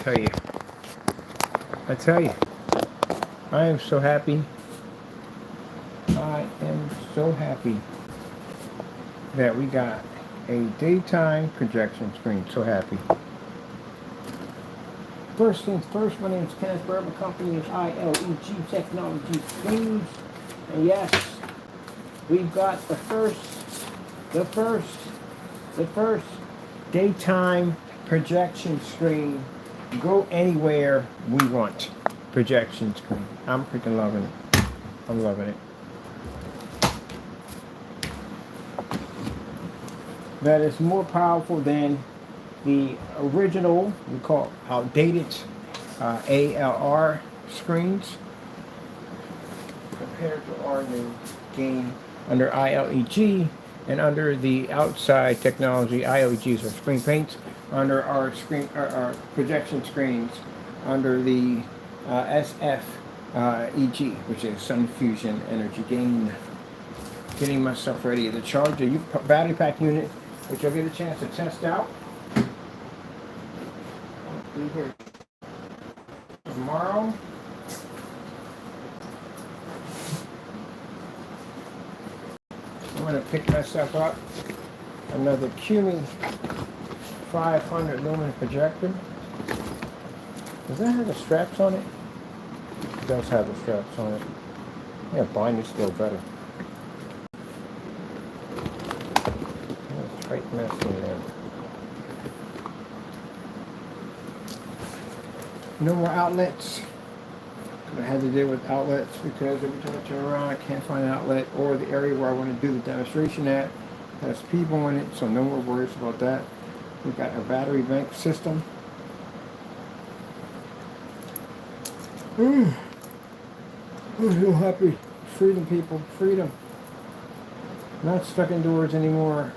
tell you, I am so happy. I am so happy that we got a daytime projection screen. So happy. First things first, my name is Kenneth Burr. My company is ILEG Technology Screens. And yes, we've got the first daytime projection screen. Go anywhere we want. Projection screen. I'm freaking loving it. I'm loving it. That is more powerful than the original, we call outdated ALR screens compared to our new game under ILEG, and under the outside technology, ILEGs are screen paints, under our projection screens under the SFEG, which is Sun Fusion Energy Gain. Getting myself ready to charge a battery pack unit, which I'll get a chance to test out. I'll be here tomorrow. I'm going to pick myself up another CUNY 500 lumen projector. Does that have the straps on it? It does have the straps on it. Yeah, binder's still better. Tight mess in there. No more outlets. I had to deal with outlets because every time I turn around I can't find an outlet, or the area where I want to do the demonstration at has people in it, so no more worries about that. We've got our battery bank system. I'm so happy. Freedom, people. Freedom. Not stuck indoors anymore.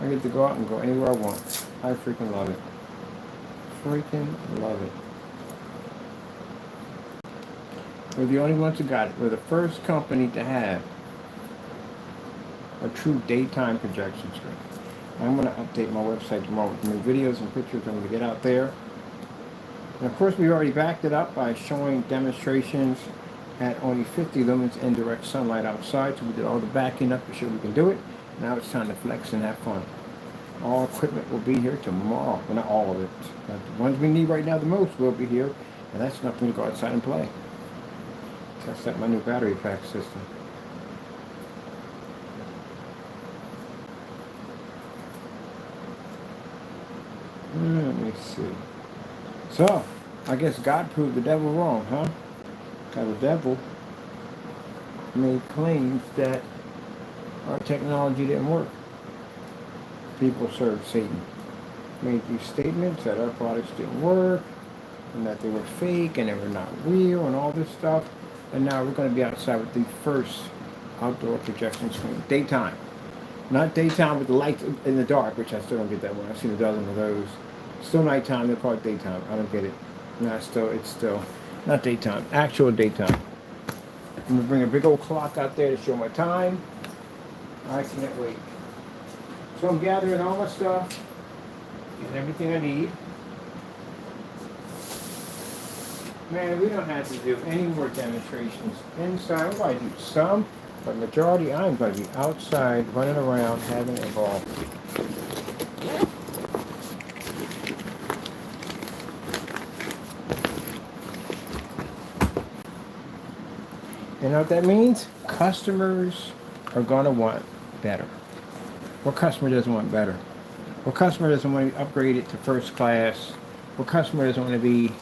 I get to go out and go anywhere I want. I freaking love it. Freaking love it. We're the only ones who got it. We're the first company to have a true daytime projection screen. I'm going to update my website tomorrow with new videos and pictures I'm going to get out there. And of course, we already backed it up by showing demonstrations at only 50 lumens in direct sunlight outside. So we did all the backing up to show we can do it. Now it's time to flex and have fun. All equipment will be here tomorrow. Well, not all of it. But the ones we need right now the most will be here. And that's enough for me to go outside and play. Test out my new battery pack system. Let me see. So, I guess God proved the devil wrong, huh? Because the devil made claims that our technology didn't work. People served Satan. Made these statements that our products didn't work, and that they were fake, and they were not real, and all this stuff. And now we're going to be outside with the first outdoor projection screen. Daytime. Not daytime with the lights in the dark, which I still don't get that one. I've seen a dozen of those. Still nighttime, they call it daytime. I don't get it. No, it's still not daytime. Actual daytime. I'm going to bring a big old clock out there to show my time. I can't wait. So I'm gathering all my stuff. Getting everything I need. Man, we don't have to do any more demonstrations inside. We're going to do some, but majority I'm going to be outside, running around, having a ball. You know what that means? Customers are going to want better. What customer doesn't want better? What customer doesn't want to be upgraded to first class? What customer doesn't want to be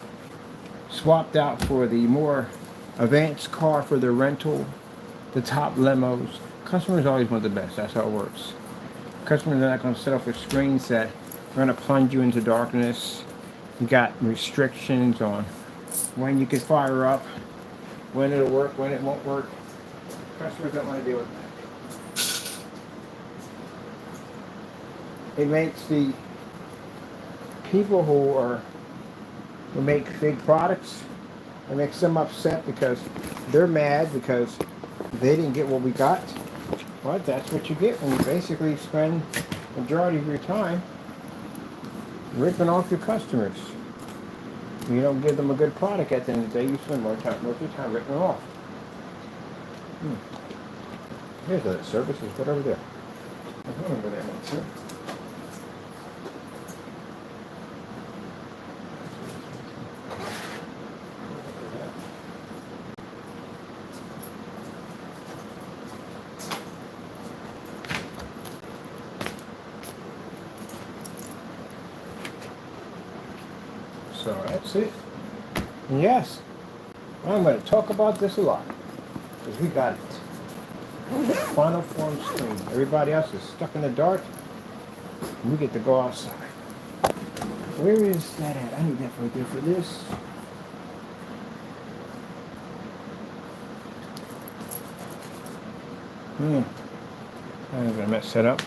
swapped out for the more advanced car for their rental, the top limos? Customers always want the best. That's how it works. Customers are not going to settle for screens that are going to plunge you into darkness. You got restrictions on when you can fire up, when it'll work, when it won't work. Customers don't want to deal with that. It makes the people who make big products, it makes them upset because they're mad because they didn't get what we got. Well, that's what you get when you basically spend the majority of your time ripping off your customers. You don't give them a good product at the end of the day, you spend most of your time ripping them off. Here's the services, right over there. I don't know where that went to. So that's it. And yes, I'm going to talk about this a lot, because we got it. Final form screen. Everybody else is stuck in the dark, and we get to go outside. Where is that at? I need that right there for this. I'm going to mess that up.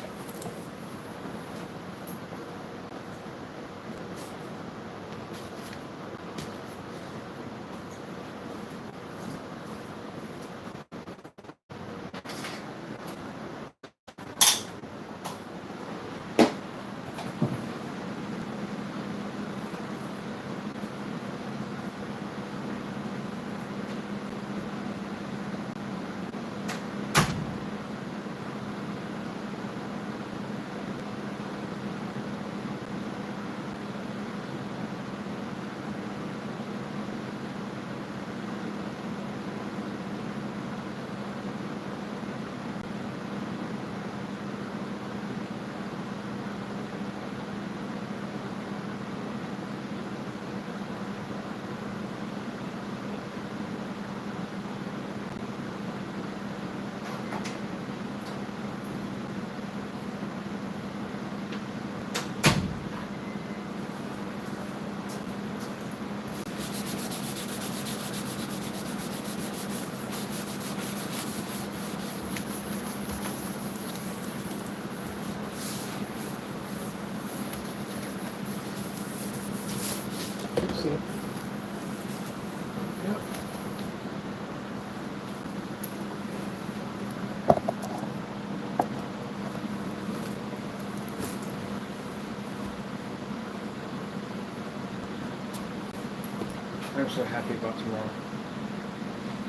I'm so happy about tomorrow.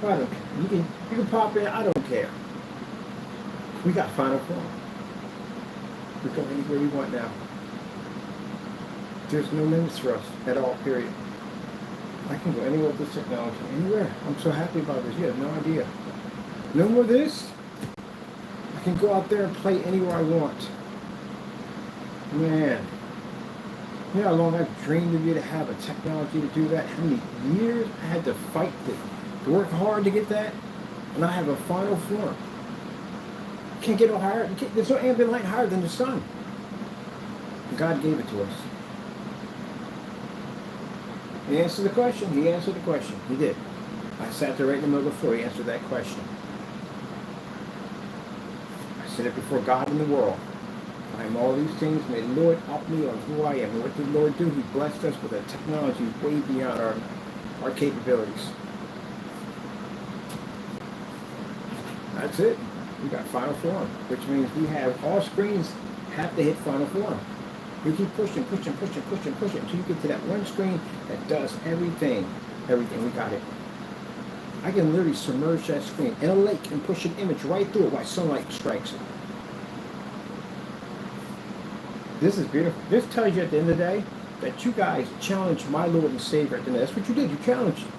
I don't care. You can pop in. I don't care. We got final form. We go anywhere we want now. There's no limits for us at all. Period. I can go anywhere with this technology. Anywhere. I'm so happy about this. You have no idea. No more of this. I can go out there and play anywhere I want. Man. You know how long I've dreamed of you to have a technology to do that? How many years I had to fight to work hard to get that? And I have a final form. Can't get no higher. There's no ambient light higher than the sun. God gave it to us. He answered the question. He answered the question. He did. I sat there right in the middle of the floor. He answered that question. I said it before God and the world. I am all these things. May the Lord help me on who I am. And what did the Lord do? He blessed us with a technology way beyond our capabilities. That's it. We got final form, which means we have all screens have to hit final form. We keep pushing until you get to that one screen that does everything. Everything. We got it. I can literally submerge that screen in a lake and push an image right through it while sunlight strikes it. This is beautiful. This tells you at the end of the day that you guys challenged my Lord and Savior at the end. That's what you did. You challenged him.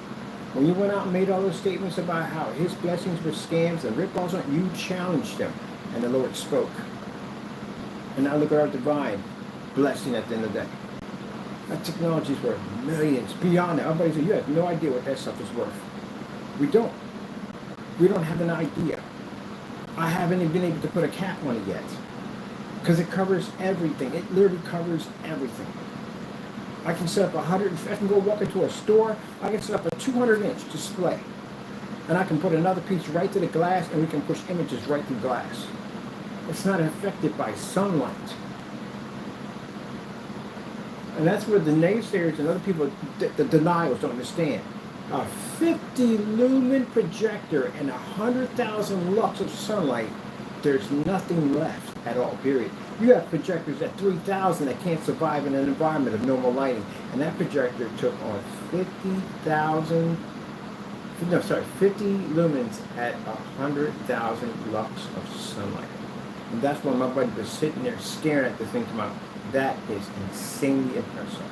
When you went out and made all those statements about how his blessings were scams and rip-offs, you challenged him. And the Lord spoke. And now look at our divine blessing at the end of the day. That technology is worth millions. Beyond that, everybody says, you have no idea what that stuff is worth. We don't. We don't have an idea. I haven't even been able to put a cap on it yet. Because it covers everything. It literally covers everything. I can set up I can go walk into a store, I can set up a 200-inch display. And I can put another piece right to the glass and we can push images right through glass. It's not affected by sunlight. And that's where the naysayers and other people, the denials don't understand. A 50 lumen projector and 100,000 lux of sunlight, there's nothing left at all, period. You have projectors at 3,000 that can't survive in an environment of normal lighting. And that projector took on 50 lumens at 100,000 lux of sunlight. And that's why my buddy was sitting there staring at this thing come out. That is insanely impressive.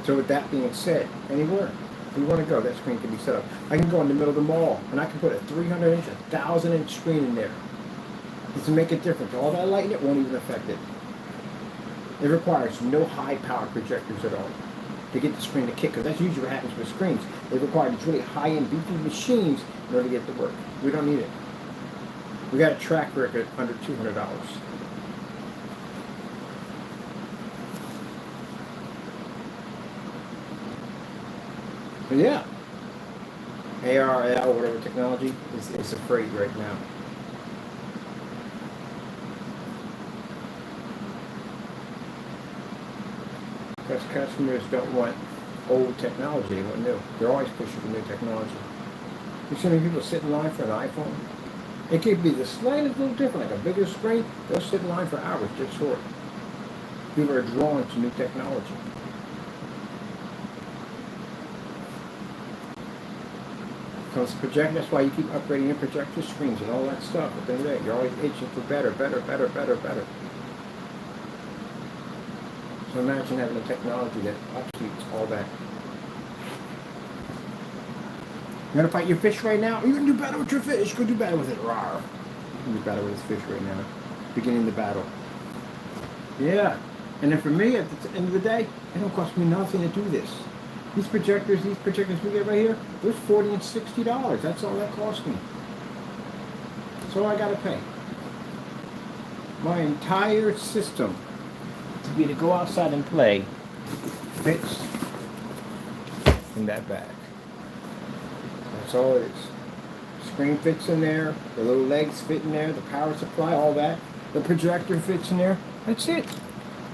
So with that being said, anywhere you want to go, that screen can be set up. I can go in the middle of the mall and I can put a 300-inch, 1,000-inch screen in there. Does it make a difference? All that light, it won't even affect it. It requires no high-power projectors at all to get the screen to kick, because that's usually what happens with screens. They require these really high-end beefy machines in order to get it to work. We don't need it. We got a track record under $200. But yeah, ARL, whatever technology, is afraid right now. Because customers don't want old technology, they want new. They're always pushing for new technology. You see many people sit in line for an iPhone? It could be the slightest little different, like a bigger screen. They'll sit in line for hours just for it. People are drawn to new technology. Because projector, that's why you keep upgrading your projector screens and all that stuff. At the end of the day, you're always itching for better. So imagine having a technology that upkeeps all that. You gonna fight your fish right now? You're gonna do battle with your fish. Go do battle with it. Rawr. You can do battle with this fish right now. Beginning the battle. Yeah. And then for me, at the end of the day, it don't cost me nothing to do this. These projectors we get right here, they're $40 and $60. That's all that cost me. That's all I gotta pay. My entire system to be to go outside and play fits in that bag. That's all it is. Screen fits in there, the little legs fit in there, the power supply, all that. The projector fits in there. That's it.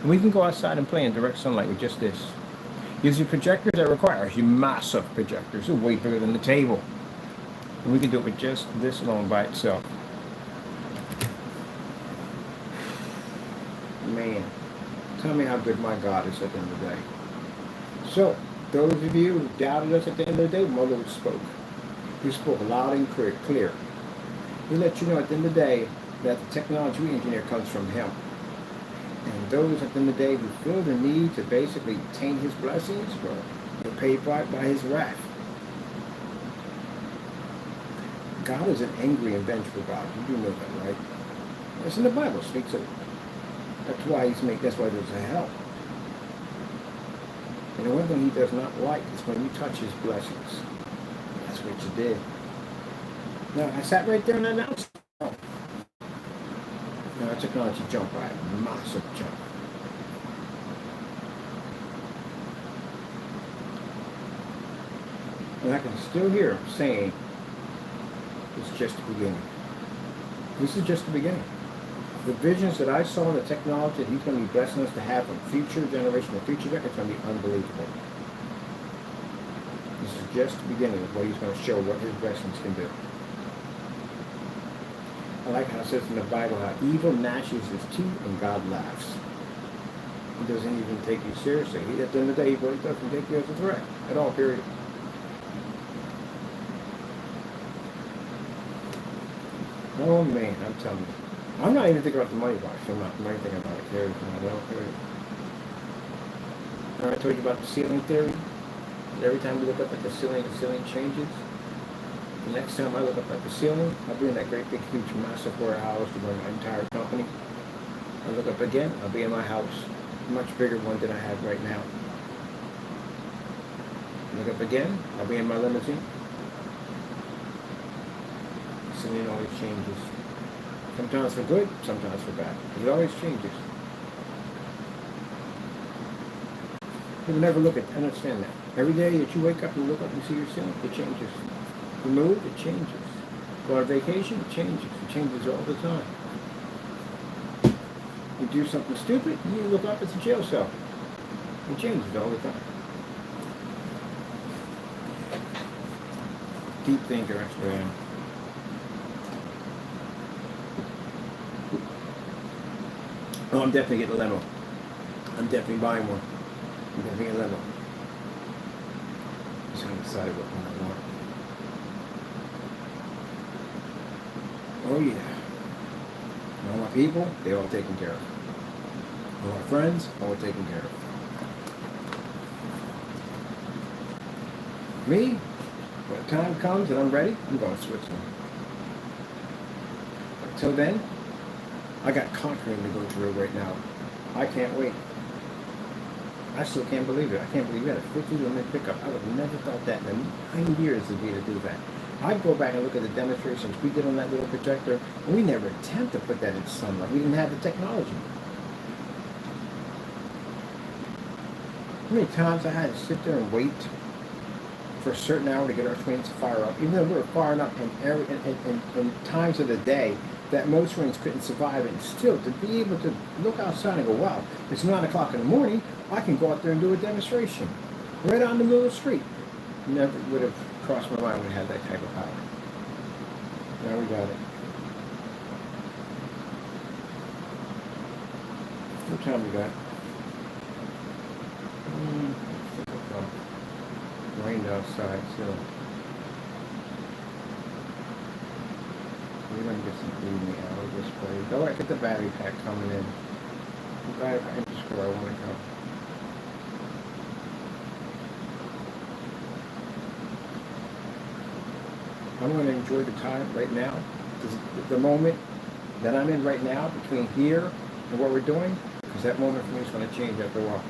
And we can go outside and play in direct sunlight with just this. Using projectors that require massive projectors. They're way bigger than the table. And we can do it with just this alone by itself. Man, tell me how good my God is at the end of the day. So, those of you who doubted us at the end of the day, my Lord spoke. He spoke loud and clear. He let you know at the end of the day that the technology we engineer comes from Him. And those at the end of the day who feel the need to basically taint His blessings, well, they're paid by His wrath. God is an angry and vengeful God. You do know that, right? It's in the Bible. It speaks of it. That's why that's why there's a hell. And the one thing He does not like is when you touch His blessings. That's what you did. Now, I sat right there and announced. Our technology jumped by a massive jump. And I can still hear him saying, it's just the beginning. This is just the beginning. The visions that I saw in the technology that He's going to be blessing us to have from future generation to future generation, it's going to be unbelievable. This is just the beginning of what He's going to show what His blessings can do. I like how it says in the Bible how evil gnashes his teeth and God laughs. He doesn't even take you seriously. At the end of the day, He doesn't take you as a threat at all, period. Oh man, I'm telling you. I'm not even thinking about the money box. I'm not even thinking about it. Period. I told you about the ceiling theory. Every time we look up at the ceiling changes. The next time I look up at the ceiling, I'll be in that great big huge massive warehouse to run my entire company. I look up again, I'll be in my house, a much bigger one than I have right now. Look up again, I'll be in my limousine. The ceiling always changes. Sometimes for good, sometimes for bad. It always changes. People never understand that. Every day that you wake up and look up and see your ceiling, it changes. You move, it changes. Go on vacation, it changes. It changes all the time. You do something stupid, you look up, it's a jail cell. It changes all the time. Deep thinker, that's where I am. Oh, I'm definitely getting a limo. I'm definitely buying one. I'm definitely getting a limo. Just haven't decided what one I want. Oh yeah. All my people, they're all taken care of. All my friends, all taken care of. Me, when the time comes and I'm ready, I'm going to Switzerland. Until then, I got conquering to go through right now. I can't wait. I still can't believe it. I can't believe it. A 50-minute pickup. I would have never thought that in 9 years to be able to do that. I'd go back and look at the demonstrations we did on that little projector, and we never attempted to put that in sunlight. We didn't have the technology. How many times I had to sit there and wait for a certain hour to get our screens to fire up, even though we were firing up in times of the day that most screens couldn't survive, and still to be able to look outside and go, wow, it's 9 o'clock in the morning, I can go out there and do a demonstration right out in the middle of the street. Never would have crossed my mind we had that type of power. Now we got it. What time we got? Rained outside, so we're gonna get some evening out of this place. Oh, I get the battery pack coming in. The battery pack is where I want to go. I'm going to enjoy the time right now. The moment that I'm in right now, between here and what we're doing, because that moment for me is going to change after a while.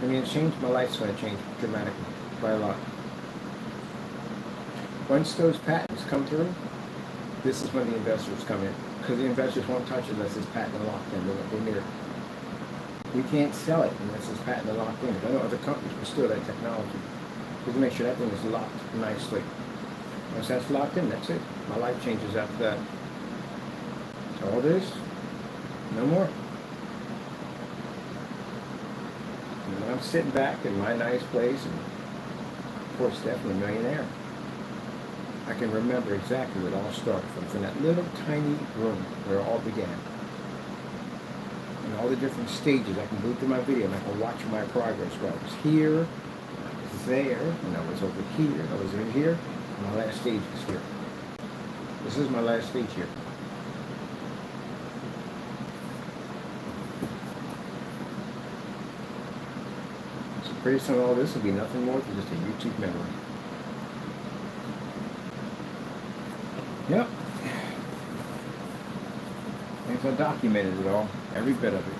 I mean, it's changed, my life's going to change dramatically, by a lot. Once those patents come through, this is when the investors come in. Because the investors won't touch it unless it's patent locked in. They won't go near it. We can't sell it unless it's patent locked in. I know other companies will steal that technology. Just make sure that thing is locked nicely. Once that's locked in, that's it. My life changes after that. So all this, no more. And when I'm sitting back in my nice place, and of course, definitely a millionaire, I can remember exactly where it all started from that little tiny room where it all began. And all the different stages, I can go through my video and I can watch my progress where I was here, I was there, and I was over here, I was in here. My last stage is here. This is my last stage here. So pretty soon all this will be nothing more than just a YouTube memory. Yep. And so I documented it all, every bit of it.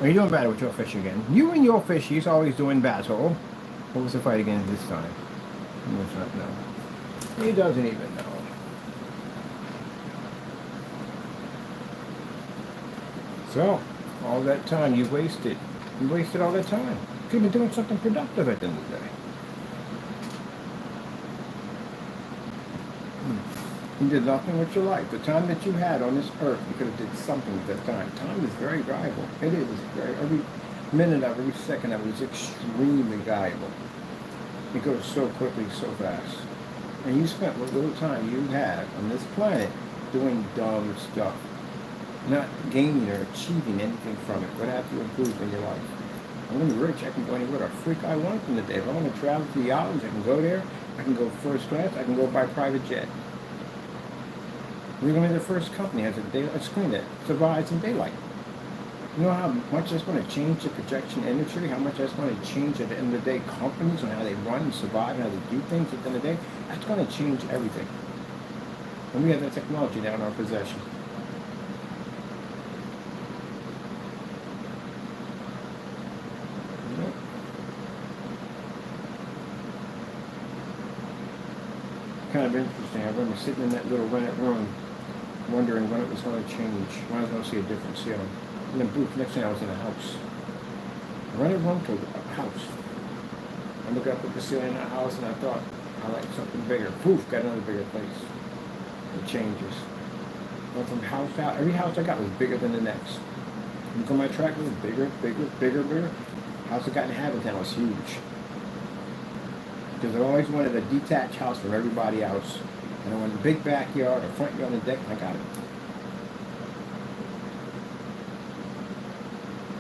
Are you doing bad with your fish again? You and your fish, he's always doing battle. What was the fight again this time? He does not know. He doesn't even know. So, all that time you wasted. You wasted all that time. You could have been doing something productive at the end of the day. You did nothing with your life. The time that you had on this earth, you could have did something with that time. Time is very valuable. It is. Every minute of every second of it is extremely valuable. It goes so quickly, so fast. And you spent what little time you had on this planet doing dumb stuff. Not gaining or achieving anything from it. What have you improved in your life? I'm going to be rich. I can go anywhere the freak I want in the day. If I want to travel to the islands, I can go there. I can go first class. I can go by private jet. We're going to be the first company that has a screen that survives in daylight. You know how much that's going to change the projection industry? How much that's going to change at the end of the day companies and how they run and survive and how they do things at the end of the day? That's going to change everything. And we have that technology now in our possession. Kind of interesting. I remember sitting in that little rented room wondering when it was going to change, when I was going to see a difference, you know. And then boom, next thing I was in a house. I rented a room to a house. I looked up at the ceiling of the house and I thought, I like something bigger. Poof, got another bigger place. It changes. Went from house to house. Every house I got was bigger than the next. Look on my track, it was bigger, bigger, bigger, bigger. House I got in Habitat was huge. Because I always wanted a detached house from everybody else. And I want a big backyard, a front yard, and a deck, and I got it.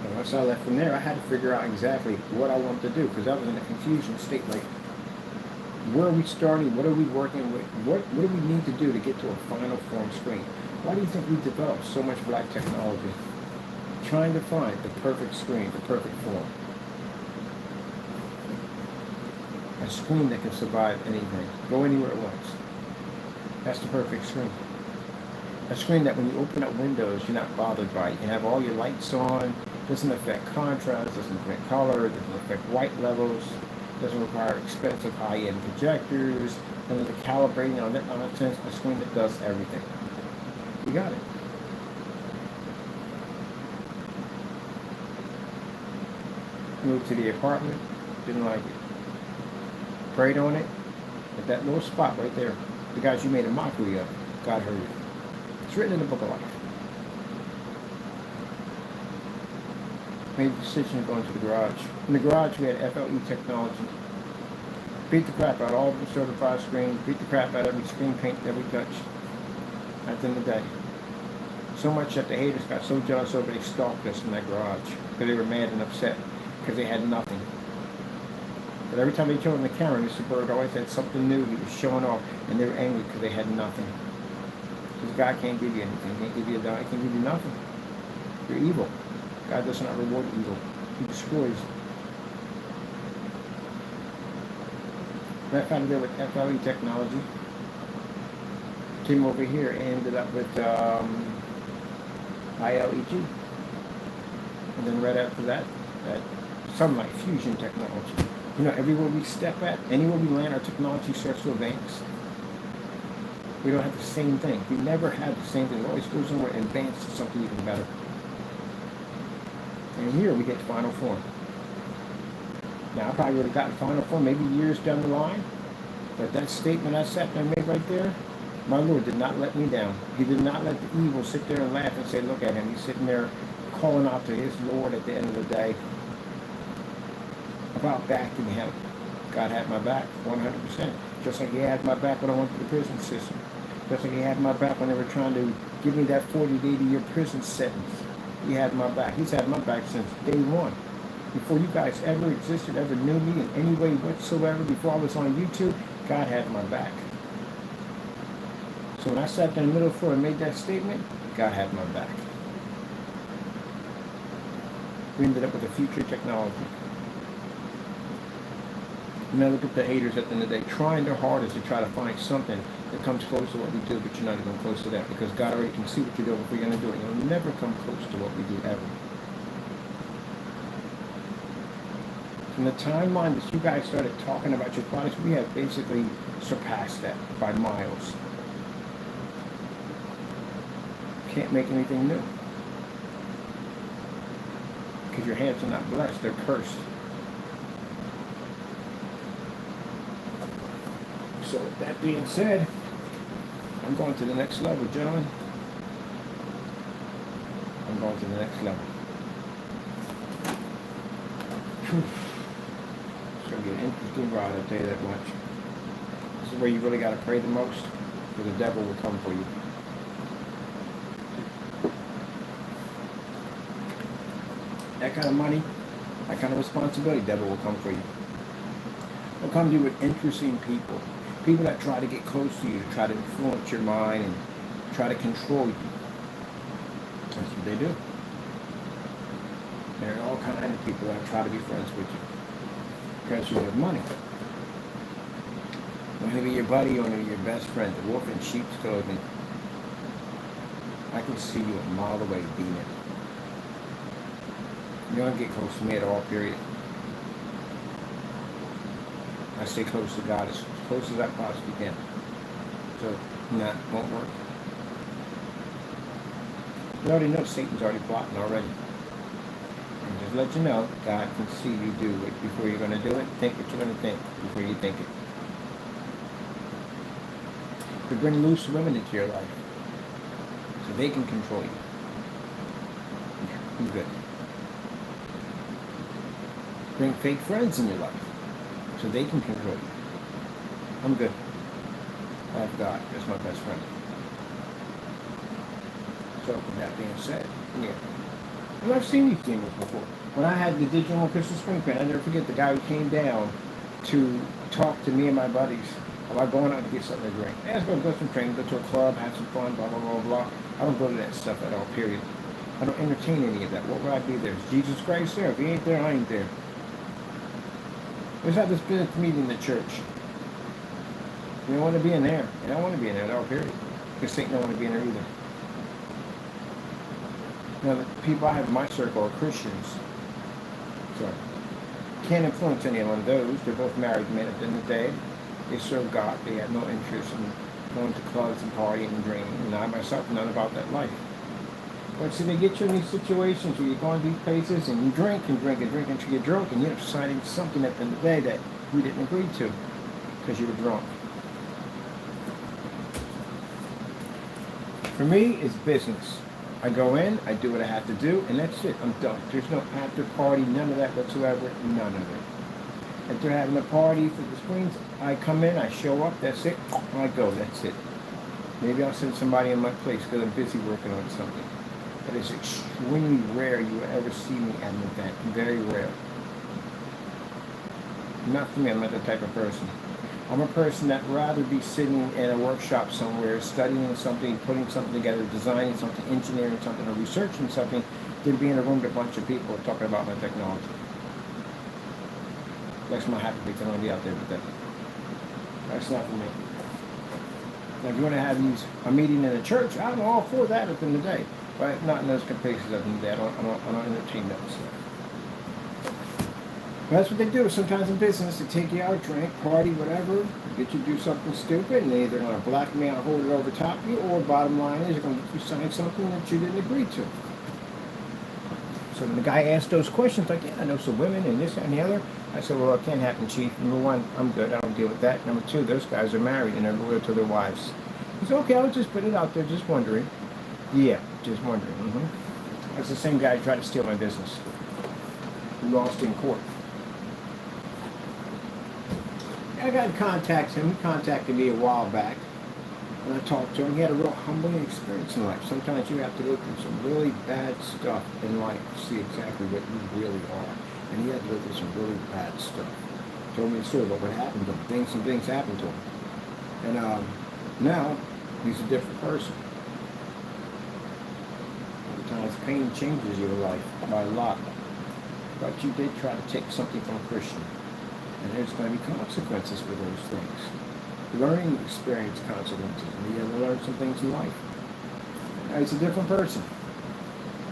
And once I left from there, I had to figure out exactly what I wanted to do, because I was in a confusion state, like, where are we starting? What are we working with? What do we need to do to get to a final form screen? Why do you think we developed so much black technology? Trying to find the perfect screen, the perfect form. A screen that can survive anything, go anywhere it wants. That's the perfect screen. A screen that when you open up windows, you're not bothered by it. You can have all your lights on, doesn't affect contrast, doesn't affect color, doesn't affect white levels, doesn't require expensive high-end projectors, doesn't calibrating on that nonsense. A screen that does everything. You got it. Moved to the apartment, didn't like it. Prayed on it, at that little spot right there. The guys you made a mockery of, God heard it. It's written in the book of life. Made the decision to go into the garage. In the garage we had FLE technology. Beat the crap out of all the certified screens, beat the crap out of every screen paint that we touched. At the end of the day. So much that the haters got so jealous over they stalked us in that garage. Because they were mad and upset. Because they had nothing. But every time they showed on the camera, Mr. Bird always had something new he was showing off. And they were angry because they had nothing. Because God can't give you anything. He can't give you a dollar. He can't give you nothing. You're evil. God does not reward evil. He destroys. That found there with FLE technology. Came over here and ended up with ILEG. And then right after that, sunlight fusion technology. You know, everywhere we step at, anywhere we land, our technology starts to advance. We don't have the same thing. We never had the same thing. It always goes somewhere and advances to something even better. And here we get final form. Now, I probably would have gotten final form maybe years down the line. But that statement I sat there and made right there, my Lord did not let me down. He did not let the evil sit there and laugh and say, look at him. He's sitting there calling out to his Lord at the end of the day about backing him. God had my back 100%. Just like he had my back when I went to the prison system. Just like he had my back when they were trying to give me that 40 to 80-year prison sentence. He had my back. He's had my back since day one. Before you guys ever existed, ever knew me in any way whatsoever, before I was on YouTube, God had my back. So when I sat there in the middle of the floor and made that statement, God had my back. We ended up with a future technology. And then look at the haters at the end of the day, trying their hardest to try to find something that comes close to what we do, but you're not even close to that, because God already can see what you're doing before you're going to do it. You'll never come close to what we do, ever. From the timeline that you guys started talking about your products, we have basically surpassed that by miles. Can't make anything new. Because your hands are not blessed, they're cursed. So with that being said, I'm going to the next level, gentlemen. I'm going to the next level. Whew. It's going to be an interesting ride, I'll tell you that much. This is where you really got to pray the most, because the devil will come for you. That kind of money, that kind of responsibility, the devil will come for you. He'll come to you with interesting people. People that try to get close to you, to try to influence your mind and try to control you. That's what they do. There are all kinds of people that try to be friends with you because you have money. Maybe your buddy or maybe your best friend, the wolf in sheep's clothing. I can see you a mile away, demon. You don't get close to me at all, period. I stay close to God as close as I possibly can. So, that won't work. You already know Satan's already plotting already. And just let you know, God can see you do it before you're going to do it. Think what you're going to think before you think it. To bring loose women into your life so they can control you. You're good. Bring fake friends in your life so they can control you. I'm good. I have God as my best friend. So with that being said, yeah. And I've seen these things before. When I had the digital Crystal Spring Pen, I never forget the guy who came down to talk to me and my buddies about going out to get something to drink. Let's go some training, go to a club, have some fun, blah, blah, blah, blah. I don't go to that stuff at all, period. I don't entertain any of that. What would I be there? Is Jesus Christ there? If he ain't there, I ain't there. Let's have this business meeting in the church. You don't want to be in there. You don't want to be in there at all, period. Because Satan don't want to be in there either. Now, the people I have in my circle are Christians. So, can't influence any one of those. They're both married men at the end of the day. They serve God. They have no interest in going to clubs and partying and drinking. And I myself, none about that life. But see, they get you in these situations where you go to these places and you drink and drink and drink until you get drunk and you end up signing something at the end of the day that we didn't agree to because you were drunk. For me, it's business. I go in, I do what I have to do, and that's it. I'm done. There's no after party, none of that whatsoever, none of it. If they're having a party for the screens, I come in, I show up, that's it, I go, that's it. Maybe I'll send somebody in my place because I'm busy working on something. But it's extremely rare you will ever see me at an event, very rare. Not for me, I'm not that type of person. I'm a person that rather be sitting in a workshop somewhere, studying something, putting something together, designing something, engineering something, or researching something, than be in a room with a bunch of people talking about my technology. That's my happy place. I don't want to be out there with that. That's not for me. Now, if you want to have a meeting in a church, I'm all for that at the end of the day. But not in those places at the end of the day. I don't entertain that stuff. That's what they do sometimes in business. They take you out, drink, party, whatever, get you to do something stupid, and they're either going to blackmail and hold it over top of you, or bottom line is they're going to get you sign something that you didn't agree to. So when the guy asked those questions, like, yeah, I know some women and this, that, and the other, I said, well, it can't happen, Chief. Number one, I'm good. I don't deal with that. Number two, those guys are married and they're loyal to their wives. He said, okay, I'll just put it out there, just wondering. Yeah, just wondering. That's the same guy who tried to steal my business. He lost in court. I got in contact with him. He contacted me a while back, and I talked to him. He had a real humbling experience in life. Sometimes you have to go through some really bad stuff in life to see exactly what you really are. And he had to go through some really bad stuff. Told me the story about what happened to him. Some things happened to him. And now, he's a different person. Sometimes pain changes your life by a lot. But you did try to take something from a Christian. And there's going to be consequences for those things. Learning experience consequences. And you have to learn some things in life. Now, he's a different person.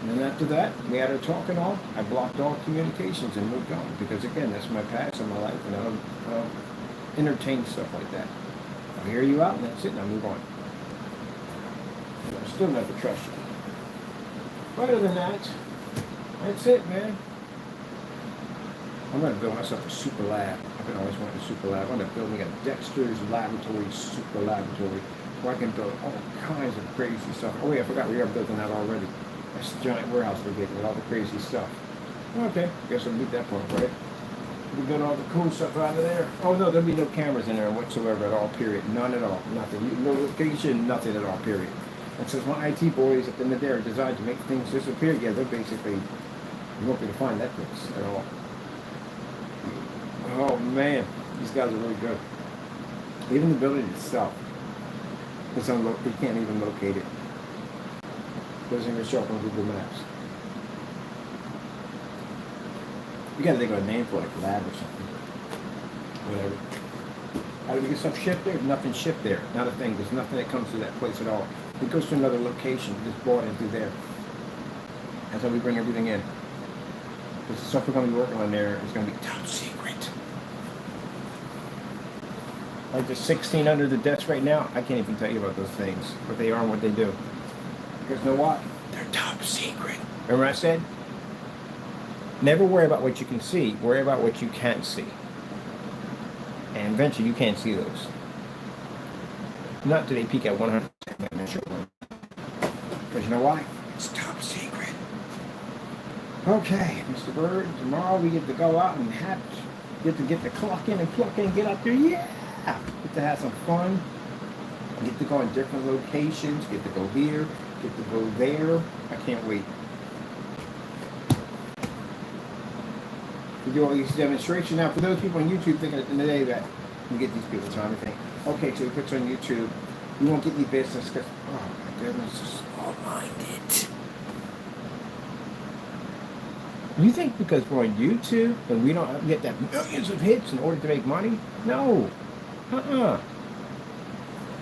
And then after that, we had a talk and all. I blocked all communications and moved on. Because again, that's my past and my life. And I don't entertain stuff like that. I'll hear you out and that's it. And I move on. And I still never trust you. But other than that, that's it, man. I'm going to build myself a super lab. I've been always wanting a super lab. I'm going to build me a Dexter's Laboratory super laboratory where I can build all kinds of crazy stuff. Oh, yeah, I forgot we are building that already. That's a giant warehouse we're getting with all the crazy stuff. Okay, guess I'll meet that point, right? We've got all the cool stuff out of there. Oh, no, there'll be no cameras in there whatsoever at all, period. None at all. Nothing. No location, nothing at all, period. And since my IT boys at the end of the day are designed to make things disappear, yeah, they're basically, you won't be able to find that place at all. Oh man, these guys are really good. Even the building itself, it's you can't even locate it. Doesn't even show up on Google Maps. You gotta think of a name for it, like lab or something. Whatever. How do we get stuff shipped there? Nothing shipped there. Not a thing. There's nothing that comes to that place at all. It goes to another location. Just bought into there. That's how we bring everything in. Because the stuff we're going to be working on there is going to be top secret. Like the 16 under the desk right now, I can't even tell you about those things. What they are and what they do. Because you know what? They're top secret. Remember I said? Never worry about what you can see. Worry about what you can't see. And eventually you can't see those. Not till they peak at 100%. Because you know why? It's top secret. Okay, Mr. Bird, tomorrow we get to go out and get to clock in and pluck in and get out there. Yeah! Get to have some fun. Get to go in different locations, get to go here, get to go there. I can't wait. We do all these demonstrations. Now, for those people on YouTube thinking at the end of the day that we get these people trying to think, okay, so he puts on YouTube, we won't get any business because, oh my goodness, it's small-minded. You think because we're on YouTube and we don't get that millions of hits in order to make money? No.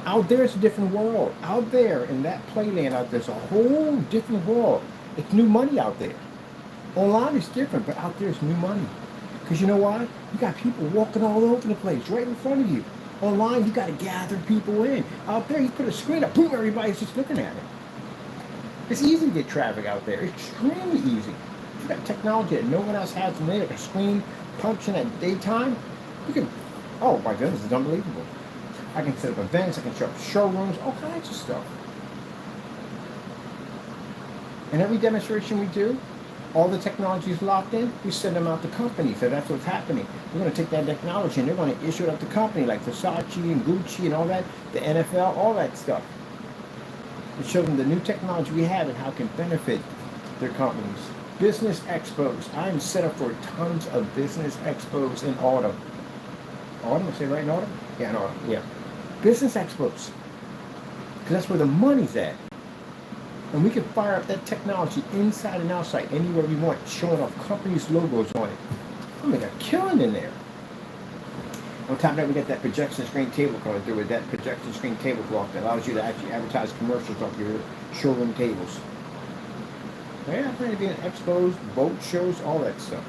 Out there it's a different world. Out there in that playland out there's a whole different world. It's new money out there. Online is different, but out there it's new money. Because you know why? You got people walking all over the place, right in front of you. Online, you got to gather people in. Out there, you put a screen up, boom, everybody's just looking at it. It's easy to get traffic out there. Extremely easy. You got technology that no one else has today, like a screen punching at daytime. You can, oh my goodness, it's unbelievable. I can set up events, I can show up showrooms, all kinds of stuff. And every demonstration we do, all the technology is locked in, we send them out to companies. So that's what's happening. We're going to take that technology and they're going to issue it up to company like Versace and Gucci and all that, the NFL, all that stuff. To show them the new technology we have and how it can benefit their companies. Business expos. I am set up for tons of business expos in autumn. Autumn, I say right in autumn? Yeah, in autumn, yeah. Business expos. Because that's where the money's at. And we can fire up that technology inside and outside, anywhere we want, showing off companies' logos on it. I'll make a killing in there. On top of that, we got that projection screen tablecloth through with that projection screen tablecloth that allows you to actually advertise commercials off your showroom tables. Yeah, I'm going to be in expos, boat shows, all that stuff.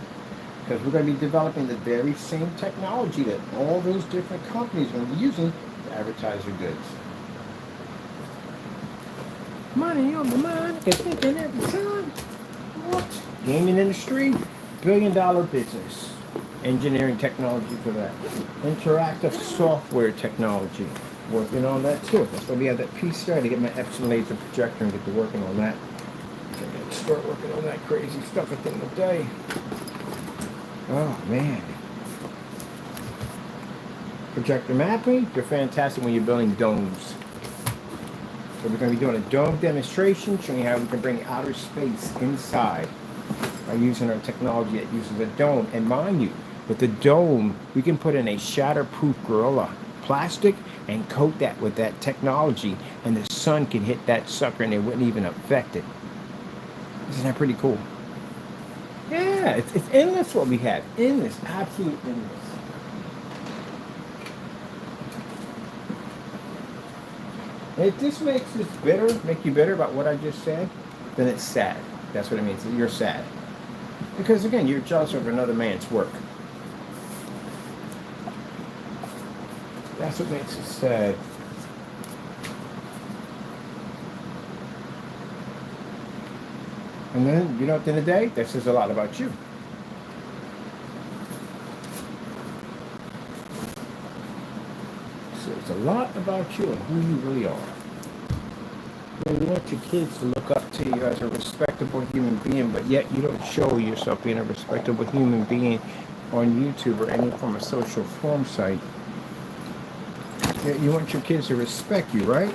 Because we're going to be developing the very same technology that all those different companies are going to be using to advertise their goods. Money on the mind, thinking every time. What? Gaming industry, $1 billion business. Engineering technology for that. Interactive software technology. Working on that too. That's why we have that piece there to get my Epson laser projector and get to working on that. So I'm gonna start working on that crazy stuff at the end of the day. Oh man. Projector mapping, they're fantastic when you're building domes. So we're going to be doing a dome demonstration, showing you how we can bring outer space inside by using our technology that uses a dome. And mind you, with the dome, we can put in a shatterproof Gorilla plastic and coat that with that technology, and the sun can hit that sucker and it wouldn't even affect it. Isn't that pretty cool? Yeah, it's endless what we have. Endless, absolute endless. If this makes this bitter, make you bitter about what I just said, then it's sad. That's what it means. You're sad. Because again, you're jealous of another man's work. That's what makes it sad. And then, you know, at the end of the day, that says a lot about you. It's a lot about you and who you really are. You want your kids to look up to you as a respectable human being, but yet you don't show yourself being a respectable human being on YouTube or any form of social forum site. Yet you want your kids to respect you, right?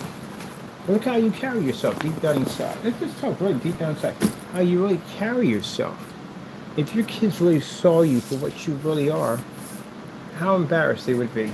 Look how you carry yourself deep down inside. Let's just talk really deep down inside. How you really carry yourself. If your kids really saw you for what you really are, how embarrassed they would be.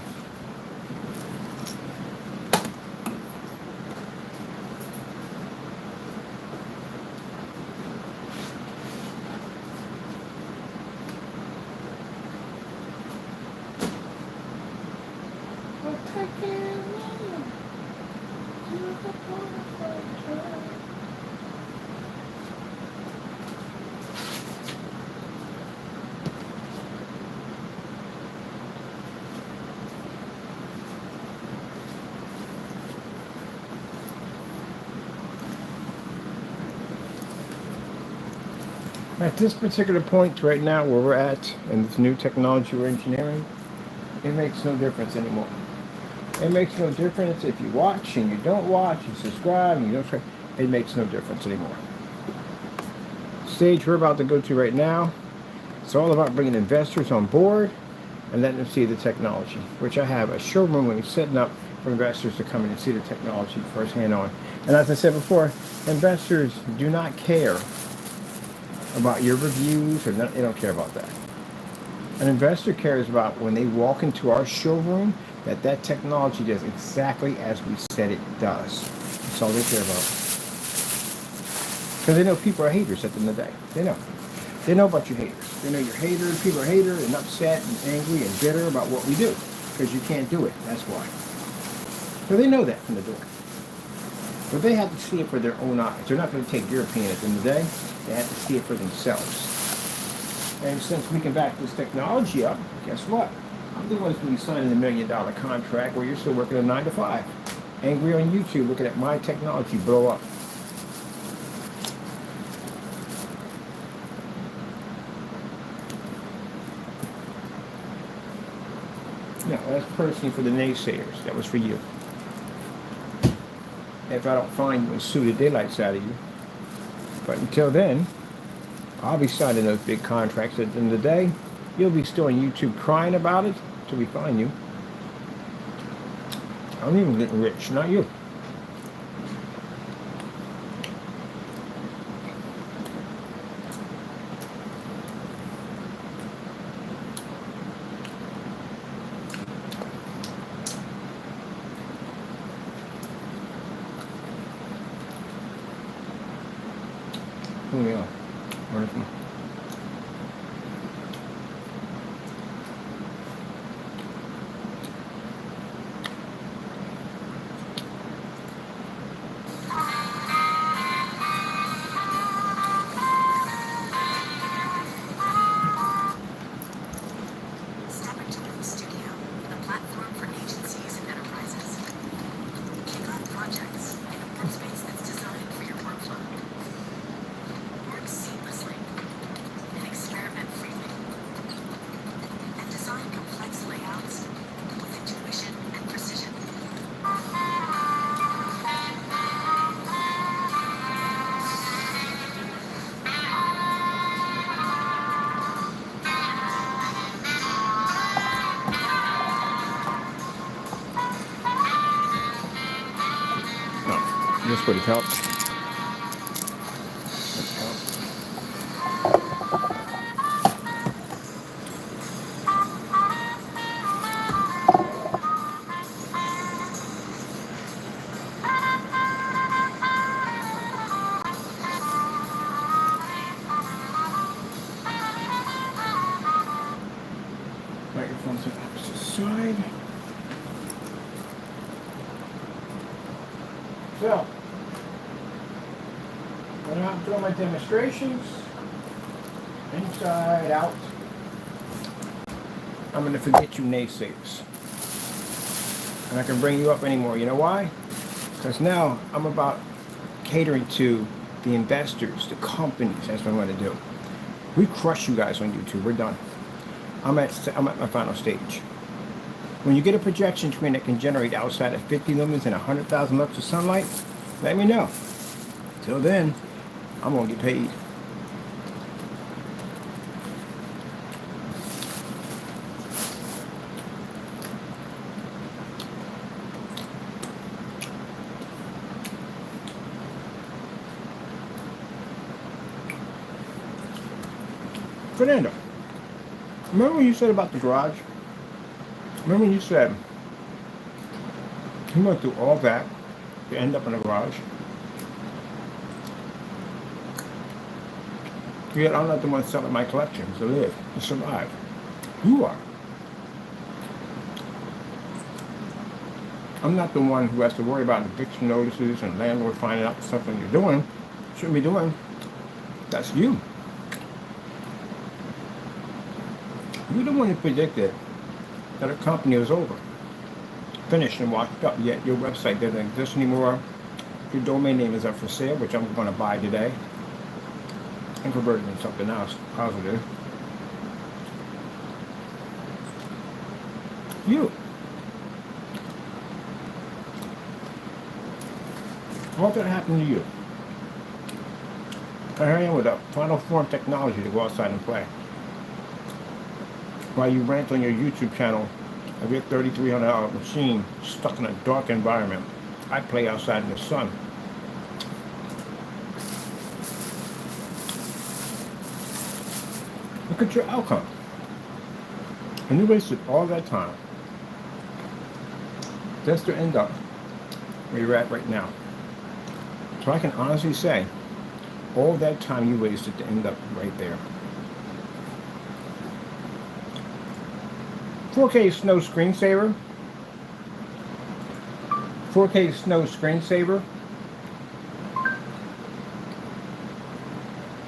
At this particular point right now where we're at in this new technology we're engineering, it makes no difference anymore. It makes no difference if you watch and you don't watch, you subscribe and you don't subscribe. It makes no difference anymore. Stage we're about to go to right now, it's all about bringing investors on board and letting them see the technology, which I have a showroom we're setting up for investors to come in and see the technology firsthand on. And as I said before, investors do not care about your reviews, or not, they don't care about that. An investor cares about when they walk into our showroom that technology does exactly as we said it does. That's all they care about. Because they know people are haters at the end of the day. They know. They know about your haters. They know you're haters. People are haters and upset and angry and bitter about what we do. Because you can't do it. That's why. So they know that from the door. But they have to see it for their own eyes. They're not going to take your opinion at the end of the day. They have to see it for themselves. And since we can back this technology up, guess what? I'm the one who's going to be signing a $1 million contract where you're still working a 9 to 5. Angry on YouTube looking at my technology blow up. No, that's personally for the naysayers. That was for you. If I don't find you and sue the daylights out of you. But until then, I'll be signing those big contracts. At the end of the day, you'll be still on YouTube crying about it till we find you. I'm even getting rich, not you. Here we go. Wonderful. Step into the studio, a platform for agencies and enterprises. Kick off projects in a workspace that's designed for your workflow. Work seamlessly and experiment freely. And design complex layouts with intuition and precision. Oh, this would have helped. Microphone's on the opposite side. So, when I'm doing my demonstrations, inside, out, I'm going to forget you naysayers. And I can bring you up anymore. You know why? Because now I'm about catering to the investors, the companies. That's what I'm going to do. We crush you guys on YouTube. We're done. I'm at my final stage. When you get a projection screen that can generate outside of 50 lumens and 100,000 lux of sunlight, let me know. Till then, I'm going to get paid. Fernando, remember what you said about the garage? Remember when you said you went through all that to end up in a garage? Yet I'm not the one selling my collection to live, to survive. You are. I'm not the one who has to worry about eviction notices and landlord finding out something you're doing, shouldn't be doing. That's you. You're the one who predicted that a company was over, finished and washed up, yet your website doesn't exist anymore. Your domain name is up for sale, which I'm going to buy today and convert it into something else positive. You. What's going to happen to you? Here I am with a final form technology to go outside and play. While you rant on your YouTube channel of your $3,300 machine stuck in a dark environment. I play outside in the sun. Look at your outcome. And you wasted all that time just to end up where you're at right now. So I can honestly say, all that time you wasted to end up right there. 4K snow screensaver. 4K snow screensaver.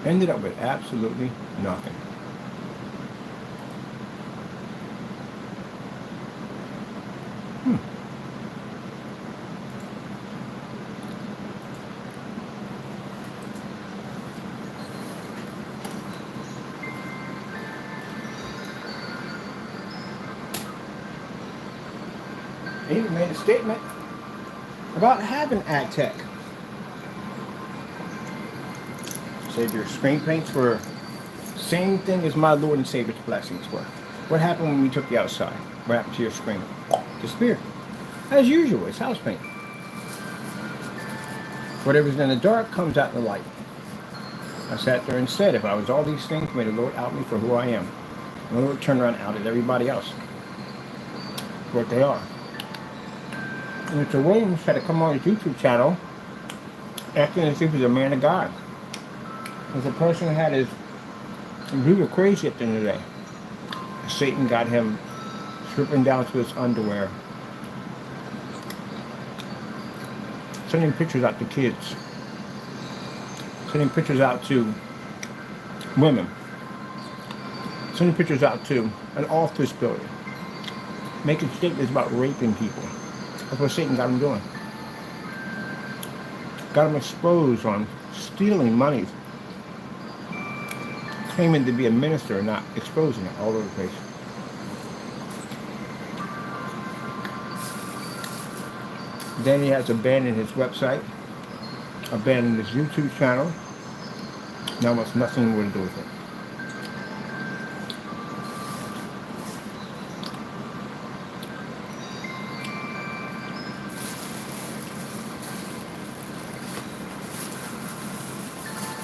Ended up with absolutely nothing. He made a statement about having ag tech. Save your screen paints for same thing as my Lord and Savior's blessings were. What happened when we took you outside? What happened to your screen? Disappeared. As usual, it's house paint. Whatever's in the dark comes out in the light. I sat there and said, if I was all these things, may the Lord out me for who I am. And the Lord turned around and outed everybody else for what they are. And Mr. Williams had to come on his YouTube channel acting as if he's a man of God. As a person who had his brutal crazy at the end of the day. Satan got him stripping down to his underwear. Sending pictures out to kids. Sending pictures out to women. Sending pictures out to an office building. Making statements about raping people. That's what Satan got him doing. Got him exposed on stealing money. Claiming to be a minister and not exposing it all over the place. Then he has abandoned his website, abandoned his YouTube channel. Now wants nothing more to do with it.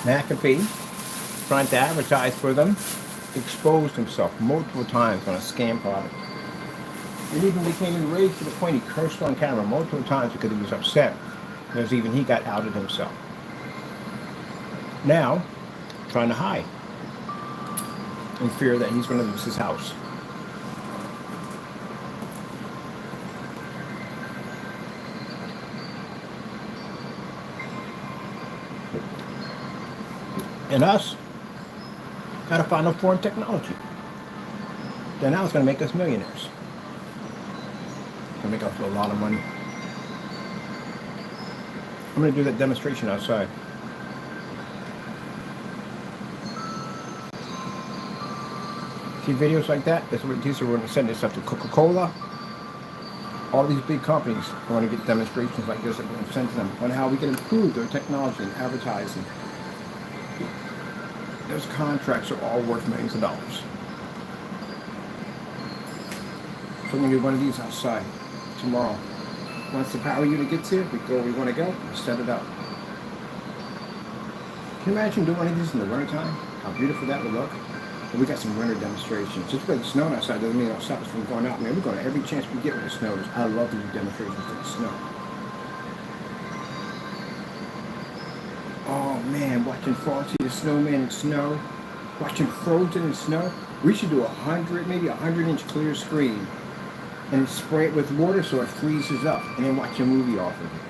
McAfee, trying to advertise for them, exposed himself multiple times on a scam product. It even became enraged to the point he cursed on camera multiple times because he was upset, because even he got outed himself. Now, trying to hide in fear that he's going to lose his house. And us, gotta find a foreign technology. Then now it's gonna make us millionaires. It's gonna make us a lot of money. I'm gonna do that demonstration outside. See videos like that? That's what these are. We're gonna send this stuff to Coca-Cola. All these big companies want to get demonstrations like this that we're gonna send to them on how we can improve their technology and advertising. Those contracts are all worth millions of dollars. So I'm going to do one of these outside tomorrow. Once the power unit gets here, we go where we want to go and set it up. Can you imagine doing one of these in the wintertime? How beautiful that would look. And we got some winter demonstrations. Just because it's snowing outside doesn't mean it'll stop us from going out. Man, we're going to every chance we get when it snows. I love to do demonstrations for the snow. Oh man, watching Frosty the Snowman in snow, watching Frozen in snow. We should do maybe 100-inch clear screen and spray it with water so it freezes up and then watch a movie off of it.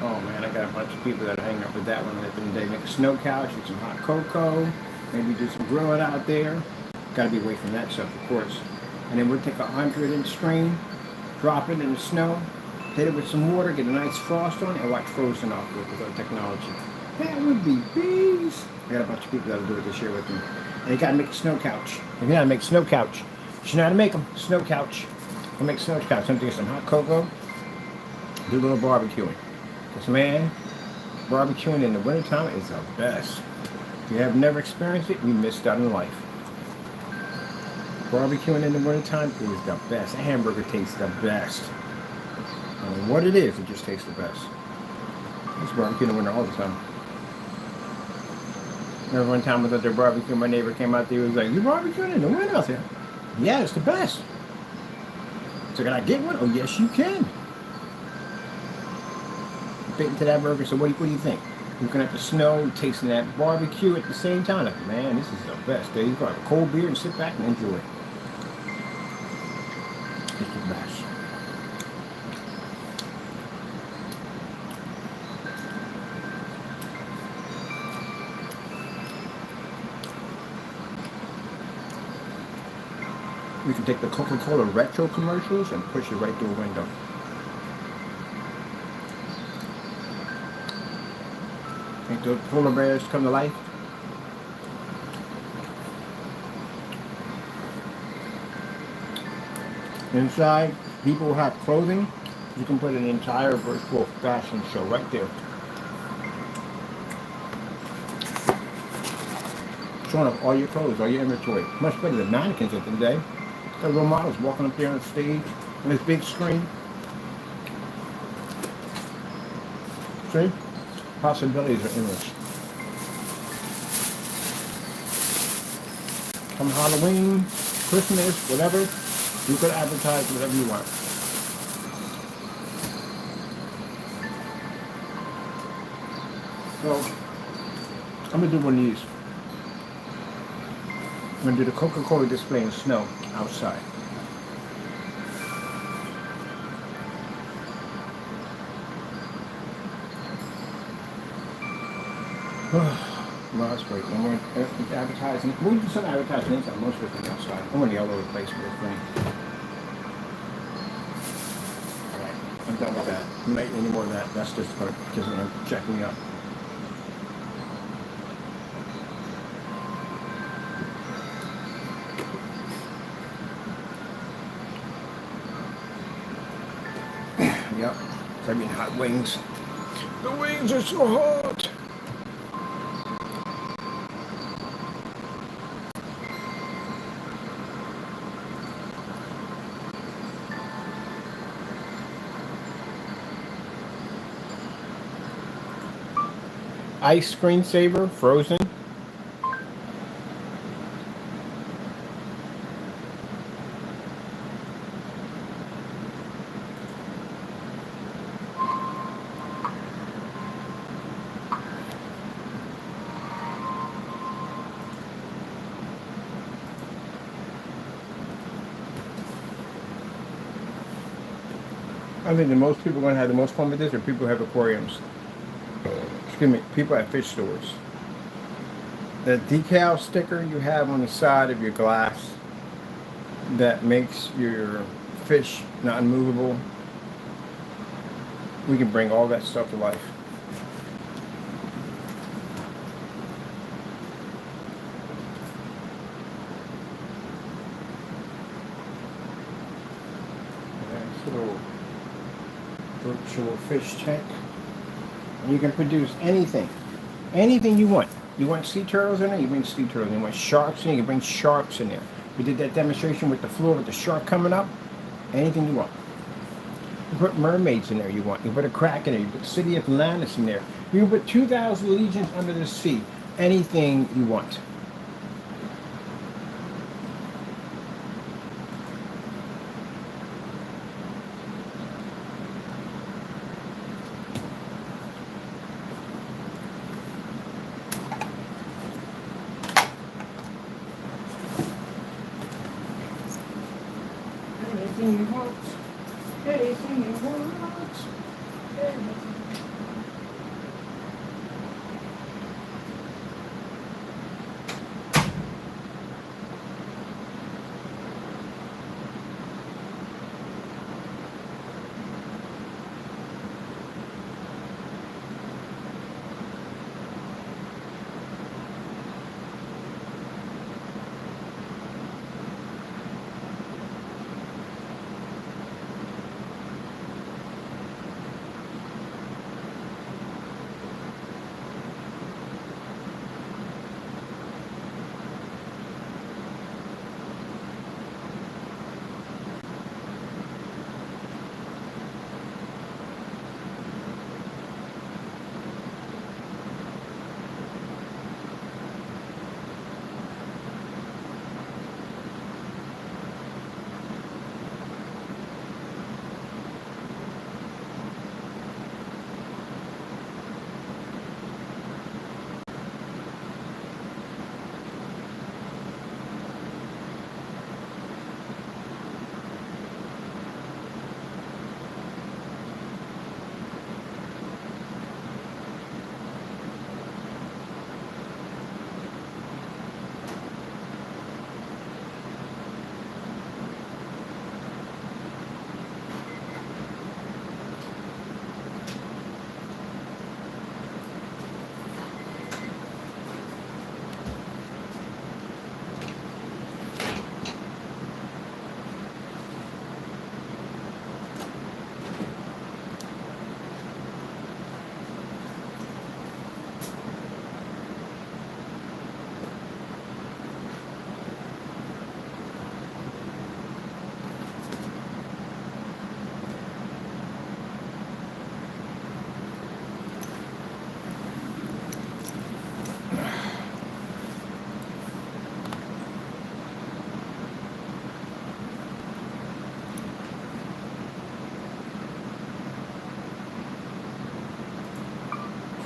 Oh man, I got a bunch of people that are hanging up with that one at the end of the day. Make a snow couch with some hot cocoa, maybe do some grilling out there. Got to be away from that stuff, of course. And then we'll take a 100-inch screen, drop it in the snow, hit it with some water, get a nice frost on it, and watch Frozen off with our technology. That would be bees. I got a bunch of people that'll do it this year with me. And you gotta make a snow couch. If you know how to make a snow couch, you know how to make them. Snow couch. I'll make a snow couch. Something with some hot cocoa. Do a little barbecuing. Because man, barbecuing in the wintertime is the best. If you have never experienced it, you missed out in life. Barbecuing in the wintertime is the best. A hamburger tastes the best. I mean, what it is, it just tastes the best. I used to barbecue in the winter all the time. Remember one time I was at their barbecue, my neighbor came out there, he was like, "You barbecuing in the winter?" I said, "Yeah, it's the best." So can I get one? "Oh, yes, you can." Bit into that burger, so what do you think? Looking at the snow, tasting that barbecue at the same time. Like, man, this is the best. There you go. Have a cold beer and sit back and enjoy it. It's the best. We can take the Coca-Cola retro commercials and push it right through a window. Think those polar bears come to life? Inside, people will have clothing. You can put an entire virtual fashion show right there. Showing up all your clothes, all your inventory. Much better than mannequins at the day. The little models walking up there on the stage on this big screen. See? Possibilities are endless. Come Halloween, Christmas, whatever, you could advertise whatever you want. So, I'm going to do one of these. I'm going to do the Coca-Cola display in snow outside. Well, that's great. And we're advertising. We'll do some advertising inside. Most of it outside. I'm going to be all over the place with this thing. Alright, I'm done with that. I'm not any more of that. That's just because I'm checking up. Yep. I mean, hot wings. The wings are so hot. Ice screensaver, frozen. I think the most people are going to have the most fun with this are people who have aquariums. Excuse me, people at fish stores. The decal sticker you have on the side of your glass that makes your fish not unmovable, we can bring all that stuff to life. Nice little virtual fish tank. You can produce anything you want. You want sea turtles in there, you bring sea turtles. You want sharks in there, you can bring sharks in there. We did that demonstration with the floor with the shark coming up. Anything you want. You put mermaids in there you want. You put a kraken in there, you put City of Atlantis in there. You can put 2,000 legions under the sea. Anything you want. Anything you want. Anything you want. Anything.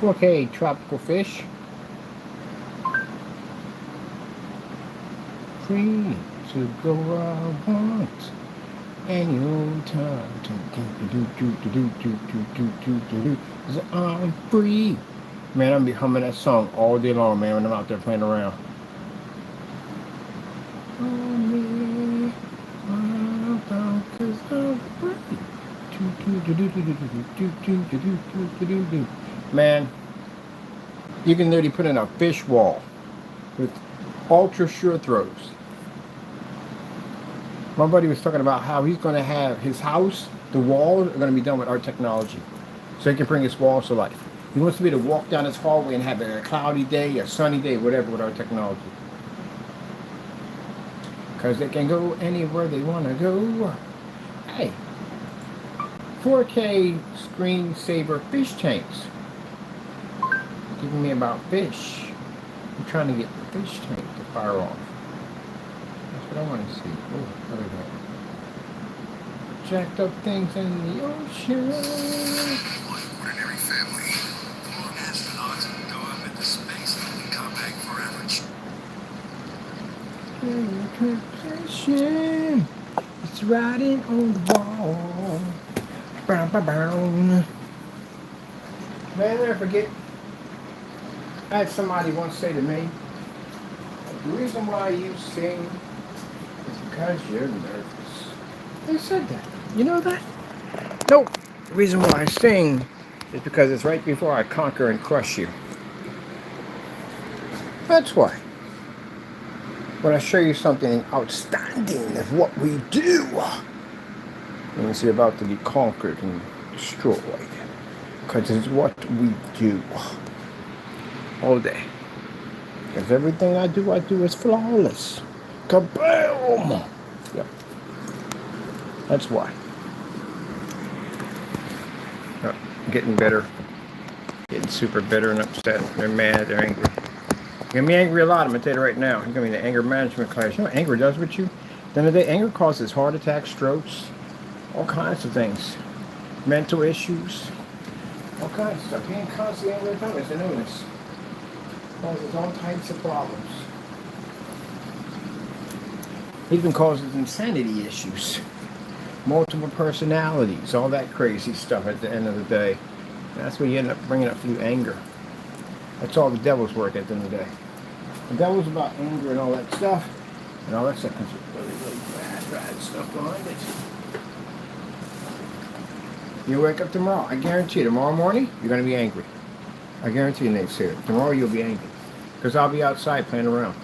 4K tropical fish. Free to go where I want. Any old time. Cause I'm free. Man, I'm be humming that song all day long, man, when I'm out there playing around. Cause I'm free. Man, you can literally put in a fish wall with ultra sure throws. My buddy was talking about how he's going to have his house, the walls are going to be done with our technology. So he can bring his walls to life. He wants to be able to walk down his hallway and have a cloudy day, a sunny day, whatever, with our technology. Because they can go anywhere they want to go. Hey, 4K screensaver fish tanks. Giving me about fish. I'm trying to get the fish tank to fire off. That's what I want to see. Oh, look at that. Jacked up things in the ocean. Ordinary family. 4 astronauts go up into space and come back forever. It's riding on the wall. Bow, bow, bow. Man, I never forget. I had somebody once say to me, the reason why you sing is because you're nervous. They said that. You know that? Nope. The reason why I sing is because it's right before I conquer and crush you. That's why. When I show you something outstanding of what we do, and it's about to be conquered and destroyed. Because it's what we do. All day. Because everything I do is flawless. Kaboom! Yep. That's why. Getting bitter. Getting super bitter and upset. They're mad, they're angry. You're gonna be angry a lot, I'm gonna tell you right now. You're gonna be in the anger management class. You know what anger does with you? At the end of the day, anger causes heart attacks, strokes, all kinds of things. Mental issues, all kinds of stuff. Being constantly angry at time is an illness. Causes all types of problems. Even causes insanity issues. Multiple personalities, all that crazy stuff at the end of the day. And that's where you end up bringing up through anger. That's all the devil's work at the end of the day. The devil's about anger and all that stuff. And all that stuff comes with really, really bad stuff behind it. You wake up tomorrow, I guarantee you, tomorrow morning, you're going to be angry. I guarantee you, Nate's here. Tomorrow you'll be angry. Because I'll be outside playing around,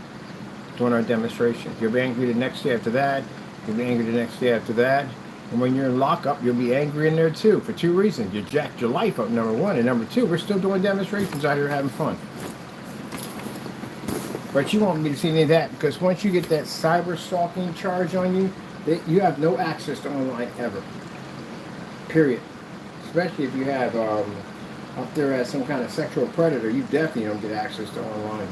doing our demonstrations. You'll be angry the next day after that. You'll be angry the next day after that. And when you're in lockup, you'll be angry in there too, for 2 reasons. You jacked your life up, number 1. And number 2, we're still doing demonstrations out here having fun. But you won't be to see any of that, because once you get that cyber stalking charge on you, you have no access to online ever. Period. Especially if you have up there as some kind of sexual predator, you definitely don't get access to online.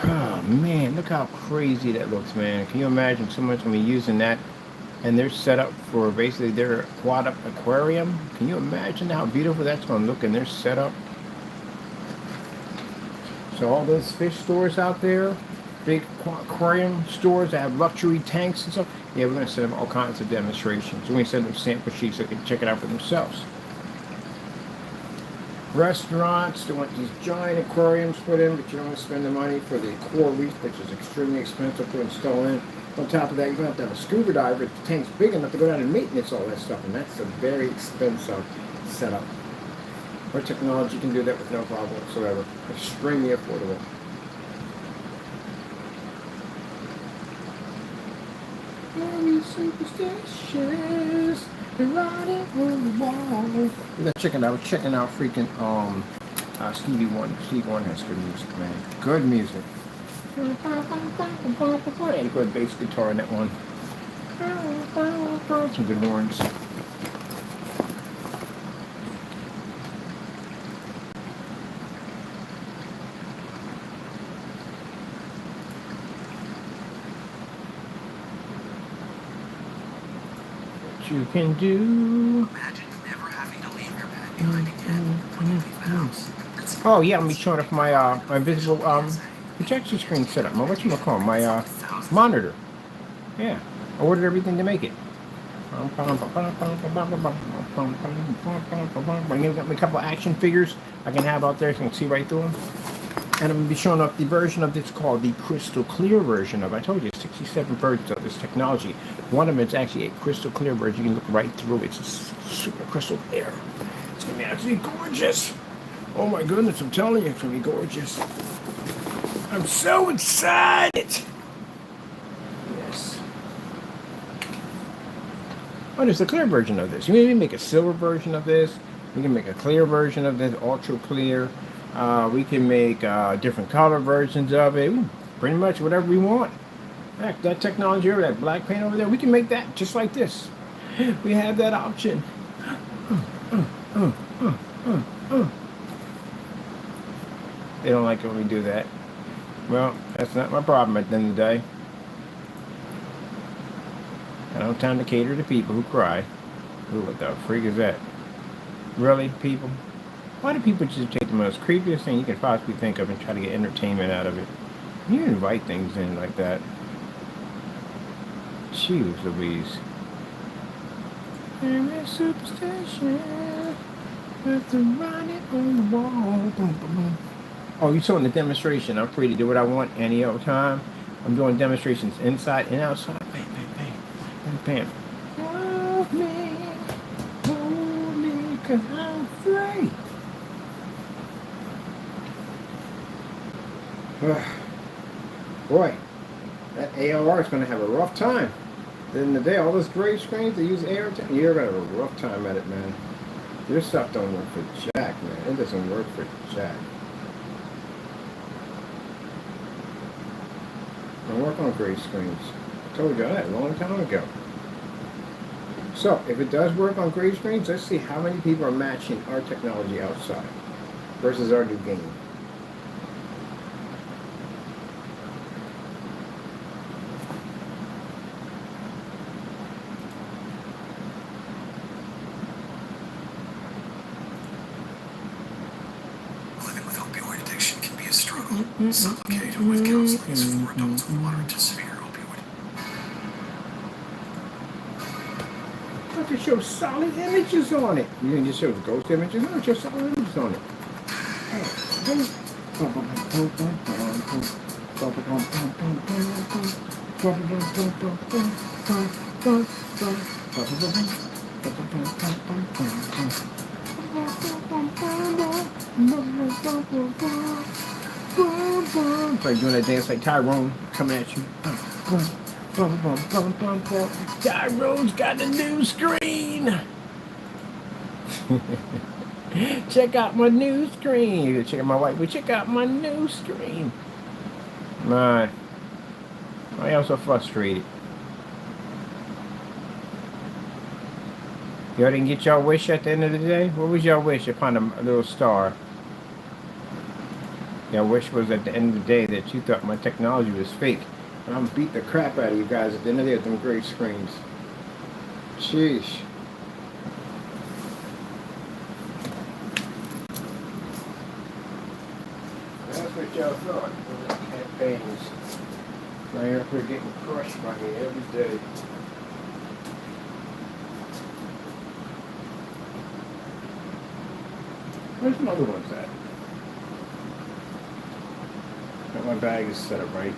Oh man, look how crazy that looks, man. Can you imagine someone's going to be using that and they're set up for basically their aquatic aquarium? Can you imagine how beautiful that's going to look in their setup? So all those fish stores out there, big aquarium stores that have luxury tanks and stuff, yeah, we're going to send them all kinds of demonstrations. We're going to send them sample sheets so they can check it out for themselves. Restaurants, they want these giant aquariums put in, but you don't want to spend the money for the coral reef, which is extremely expensive to install in. On top of that, you don't have to have a scuba diver if the tank's big enough to go down and maintenance all that stuff, and that's a very expensive setup. Our technology can do that with no problem whatsoever. Extremely affordable. Very superstitious. They're riding on the wall. I was checking out freaking Stevie Wonder. Stevie Wonder has good music, man. Good music. And a good bass guitar in that one. Some good horns. What you can do. Imagine never having to leave your bed. behind again. When you leave the house. Oh yeah, I'm be showing off my my visible projection screen setup. My whatchamacallit, my monitor. Yeah, I ordered everything to make it. I got me a couple of action figures I can have out there so you can see right through them. And I'm going to be showing off the version of this called the crystal clear version of. I told you 67 versions of this technology. One of them is actually a crystal clear version. You can look right through it. It's super crystal clear. It's going to be absolutely gorgeous. Oh my goodness, I'm telling you, it's going to be gorgeous. I'm so excited. Yes. Oh, there's a clear version of this. You can make a silver version of this. We can make a clear version of this, ultra clear. We can make different color versions of it. Pretty much whatever we want. Heck, that technology over that black paint over there, we can make that just like this. We have that option. They don't like it when we do that. Well, that's not my problem at the end of the day. I don't have time to cater to people who cry. Ooh, what the freak is that? Really, people? Why do people just take the most creepiest thing you can possibly think of and try to get entertainment out of it? You invite things in like that. Jeez Louise. I'm a superstition. Have to run it on the wall. Oh, you saw in the demonstration. I'm free to do what I want any other time. I'm doing demonstrations inside and outside. Bam, bam, bam. Bam, bam. Hold me, 'cause I'm free. Boy, that ALR is going to have a rough time. At the end of the day, all those gray screens that use AR, you're going to have a rough time at it, man. Your stuff don't work for jack, man. It doesn't work for jack. Don't work on gray screens. I told you that a long time ago. So, if it does work on gray screens, let's see how many people are matching our technology outside versus our new game. Living with opioid addiction can be a struggle. Sublocated with counselings for adults with moderate to severe opioid. But to show solid images on it. You can just show ghost images. No, just solid images on it. Like doing that dance like Tyrone coming at you. Tyrone's got a new screen. Check out my new screen. You check out my white. Check out my new screen. My, why am I so frustrated? Y'all didn't get y'all wish at the end of the day? What was y'all wish upon a little star? Y'all wish was at the end of the day that you thought my technology was fake. And I'm beat the crap out of you guys at the end of the day with them great screens. Sheesh. That's what y'all thought. Campaigns. Now you're up here getting crushed by me every day. Where's my other ones at? My bag is set up right.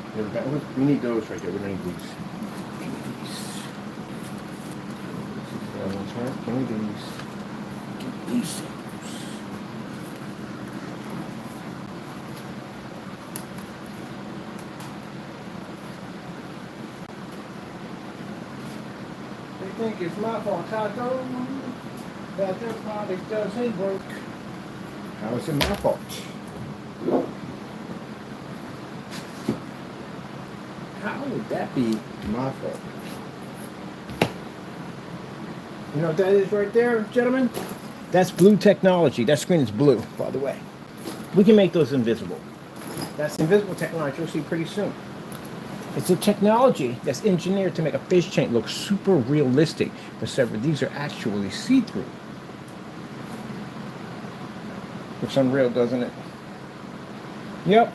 We need those right there. We don't need these. Give me these. Give me these. They think it's my fault, Taco, that their product doesn't work. How is it my fault? How would that be my fault? You know what that is right there, gentlemen? That's blue technology. That screen is blue, by the way. We can make those invisible. That's invisible technology you'll see pretty soon. It's a technology that's engineered to make a fish tank look super realistic. But several, these are actually see-through. Looks unreal, doesn't it? Yep.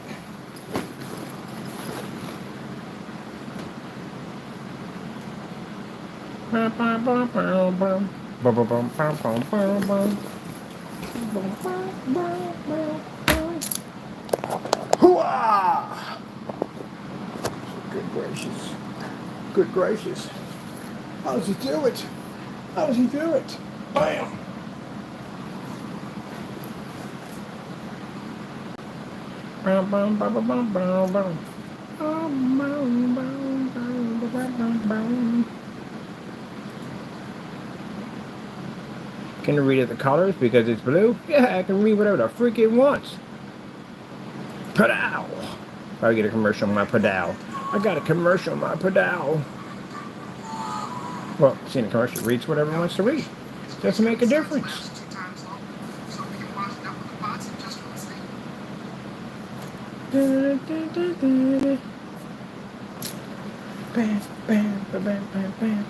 Hooah! Good gracious. Good gracious. How does he do it? How does he do it? Bam! Can you read the colors because it's blue? Yeah, I can read whatever the freak it wants. Padow! I get a commercial on my Padow. I got a commercial on my Padow. Well, seeing a commercial reads whatever it wants to read. Doesn't make a difference. Bam, bam, bam, bam, bam, bam.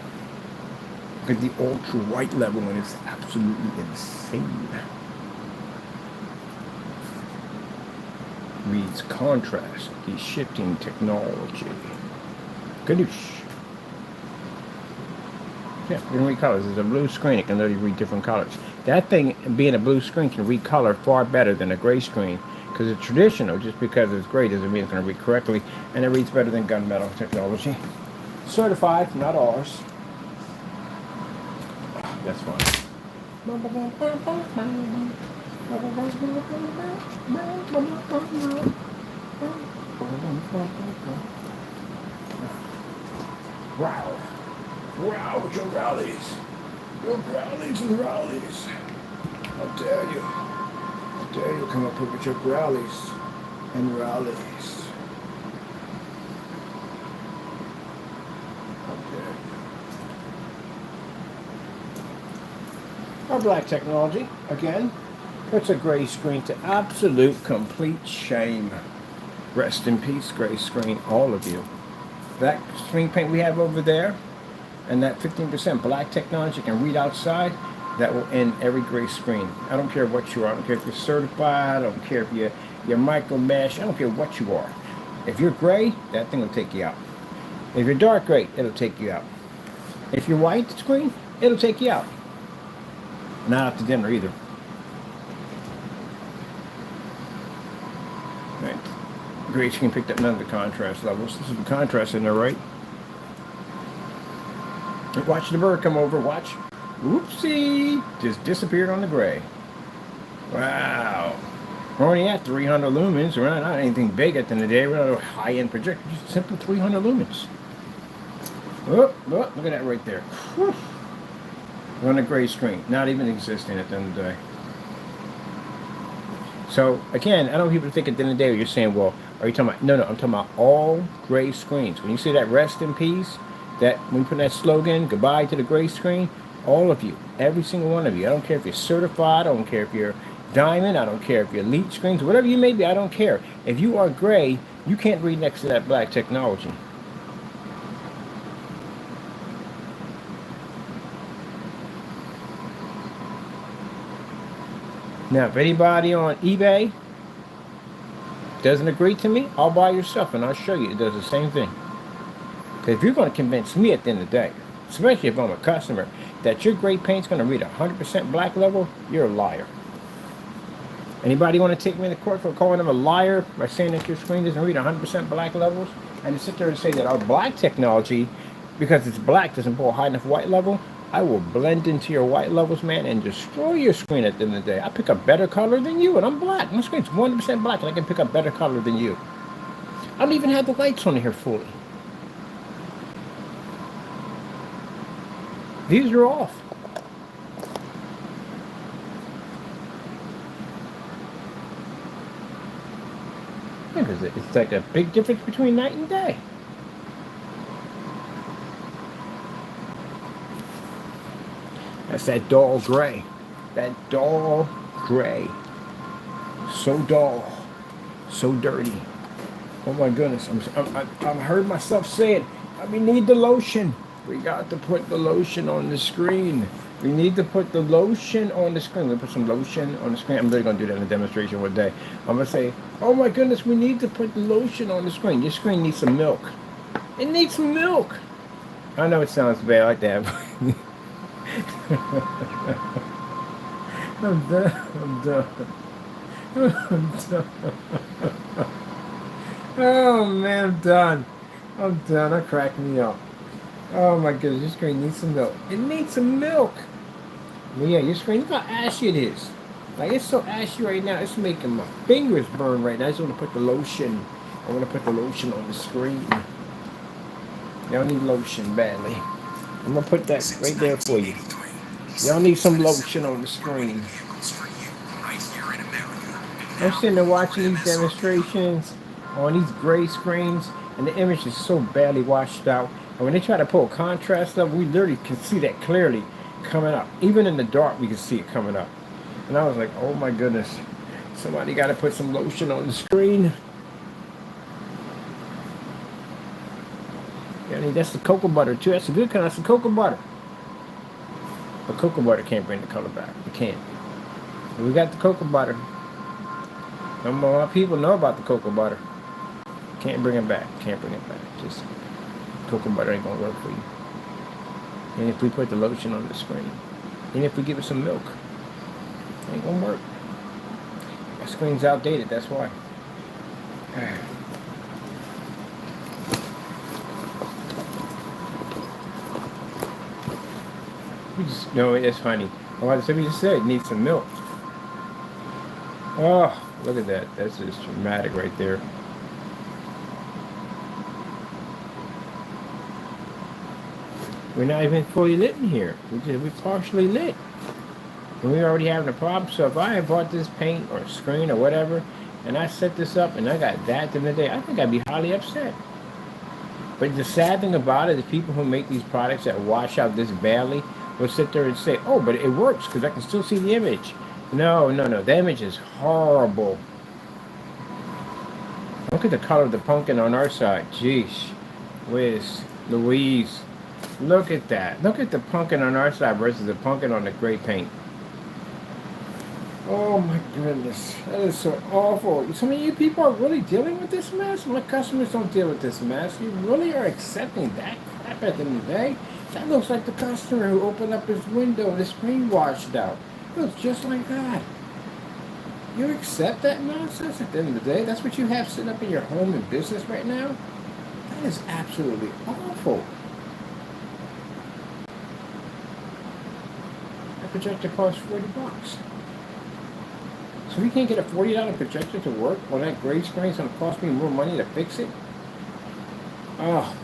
Look at the ultra white level and it's absolutely insane. Reads contrast, the shifting technology. Gadoosh. Yeah, you can read colors. It's a blue screen. It can literally read different colors. That thing, being a blue screen, can read color far better than a gray screen. Because it's traditional, just because it's gray doesn't mean it's going to read correctly. And it reads better than gunmetal technology. Certified, not ours. That's fine. Wow. Wow, with your rallies. Your rallies and rallies. How dare you. How dare you come up here with your rallies and rallies. How dare you. Our black technology, again, puts a gray screen to absolute complete shame. Rest in peace, gray screen, all of you. That screen paint we have over there, and that 15% black technology can read outside, that will end every gray screen. I don't care what you are. I don't care if you're certified. I don't care if you're micro mesh. I don't care what you are. If you're gray, that thing will take you out. If you're dark gray, it'll take you out. If you're white screen, it'll take you out. Not after dinner either. Right. Gray screen picked up none of the contrast levels. This is the contrast in there, right? Watch the bird come over. Watch. Oopsie. Just disappeared on the gray. Wow. We're only at 300 lumens. We're not anything big at the end of the day. We're not a high-end projector. Just simple 300 lumens. Oh, look at that right there. Whew. We're on a gray screen. Not even existing at the end of the day. So, again, I know people think at the end of the day you're saying, well, are you talking about... No, I'm talking about all gray screens. When you see that rest in peace... That when you put that slogan, goodbye to the gray screen, all of you, every single one of you, I don't care if you're certified, I don't care if you're diamond, I don't care if you're elite screens, whatever you may be, I don't care. If you are gray, you can't read next to that black technology. Now, if anybody on eBay doesn't agree to me, I'll buy your stuff and I'll show you it does the same thing. If you're going to convince me at the end of the day, especially if I'm a customer, that your gray paint's going to read 100% black level, you're a liar. Anybody want to take me to court for calling them a liar by saying that your screen doesn't read 100% black levels? And to sit there and say that our black technology, because it's black, doesn't pull a high enough white level, I will blend into your white levels, man, and destroy your screen at the end of the day. I pick up better color than you, and I'm black. My screen's 100% black, and I can pick up better color than you. I don't even have the lights on here fully. These are off. Because it's like a big difference between night and day. That's that dull gray. That dull gray. So dull. So dirty. Oh my goodness. I've heard myself say it. We need the lotion. We got to put the lotion on the screen. We need to put the lotion on the screen. We'll put some lotion on the screen. I'm literally going to do that in a demonstration one day. I'm going to say, oh my goodness, we need to put the lotion on the screen. Your screen needs some milk. It needs some milk. I know it sounds bad like that. I'm done. I'm done. I'm done. Oh man, I'm done. I'm done. That cracked me up. Oh my goodness, your screen needs some milk. It needs some milk. But yeah, your screen, look how ashy it is. Like, it's so ashy right now, it's making my fingers burn right now. I just want to put the lotion. I want to put the lotion on the screen. Y'all need lotion badly. I'm going to put that right there for you. Y'all need some lotion on the screen. I'm sitting there watching these demonstrations on these gray screens, and the image is so badly washed out. And when they try to pull contrast up, we literally can see that clearly coming up. Even in the dark, we can see it coming up. And I was like, oh my goodness, somebody got to put some lotion on the screen. Yeah, I mean, that's the cocoa butter too. That's a good kind. That's the cocoa butter. But cocoa butter can't bring the color back. It can't. But we got the cocoa butter. Some more people know about the cocoa butter. Can't bring it back. Can't bring it back. Just cocoa butter ain't gonna work for you. And if we put the lotion on the screen, and if we give it some milk, it ain't gonna work. That screen's outdated. That's why. We just no, it's funny. Oh, somebody just said it needs some milk. Oh, look at that. That's just dramatic right there. We're not even fully lit in here. We're partially lit. And we're already having a problem. So if I had bought this paint or screen or whatever, and I set this up and I got that in the day, I think I'd be highly upset. But the sad thing about it is people who make these products that wash out this badly will sit there and say, oh, but it works because I can still see the image. No, no, no. The image is horrible. Look at the color of the pumpkin on our side. Jeez. Whiz. Louise. Look at that. Look at the pumpkin on our side versus the pumpkin on the gray paint. Oh my goodness. That is so awful. Some of you people are really dealing with this mess? My customers don't deal with this mess. You really are accepting that crap at the end of the day? That looks like the customer who opened up his window and the screen washed out. It looks just like that. You accept that nonsense at the end of the day? That's what you have sitting up in your home and business right now? That is absolutely awful. That projector costs $40. So we can't get a $40 projector to work on that gray screen. It's going to cost me more money to fix it. Oh,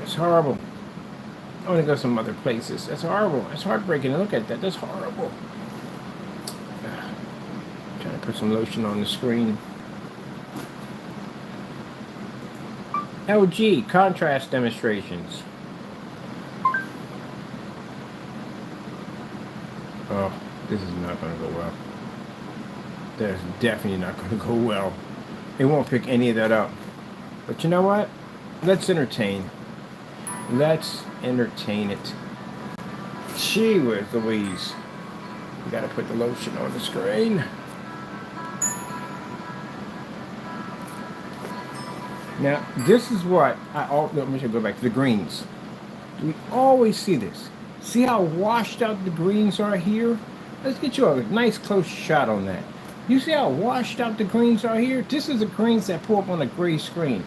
it's horrible. I want to go some other places. That's horrible. It's heartbreaking to look at that. That's horrible. Trying to put some lotion on the screen. LG contrast demonstrations. Oh, this is not going to go well. That's definitely not going to go well. It won't pick any of that up. But you know what? Let's entertain. Let's entertain it. Gee whiz Louise. We gotta put the lotion on the screen. Now, this is what let me go back to the greens. We always see this. See how washed out the greens are here? Let's get you a nice close shot on that. You see how washed out the greens are here? This is the greens that pull up on a gray screen.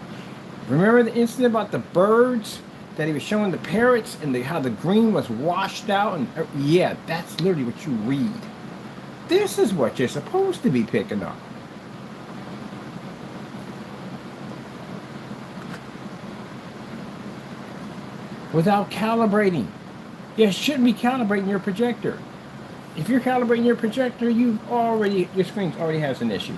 Remember the incident about the birds? That he was showing the parrots and how the green was washed out? And yeah, that's literally what you read. This is what you're supposed to be picking up. Without calibrating. You shouldn't be calibrating your projector. If you're calibrating your projector, your screen already has an issue.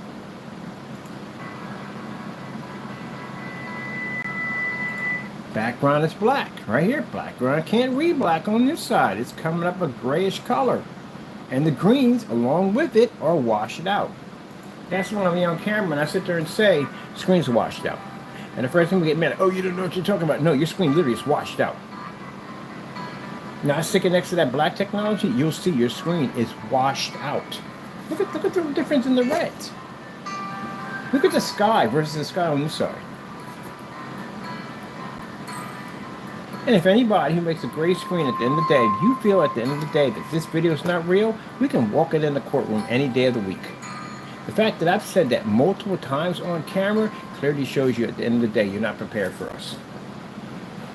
Background is black. Right here, background. I can't read black on this side. It's coming up a grayish color. And the greens, along with it, are washed out. That's when I'm on camera and I sit there and say, screen's washed out. And the first thing we get mad at, oh, you don't know what you're talking about. No, your screen literally is washed out. Now I stick it next to that black technology, you'll see your screen is washed out. Look at the difference in the reds. Look at the sky versus the sky on this side. And if anybody who makes a gray screen at the end of the day, you feel at the end of the day that this video is not real, we can walk it in the courtroom any day of the week. The fact that I've said that multiple times on camera clearly shows you at the end of the day you're not prepared for us.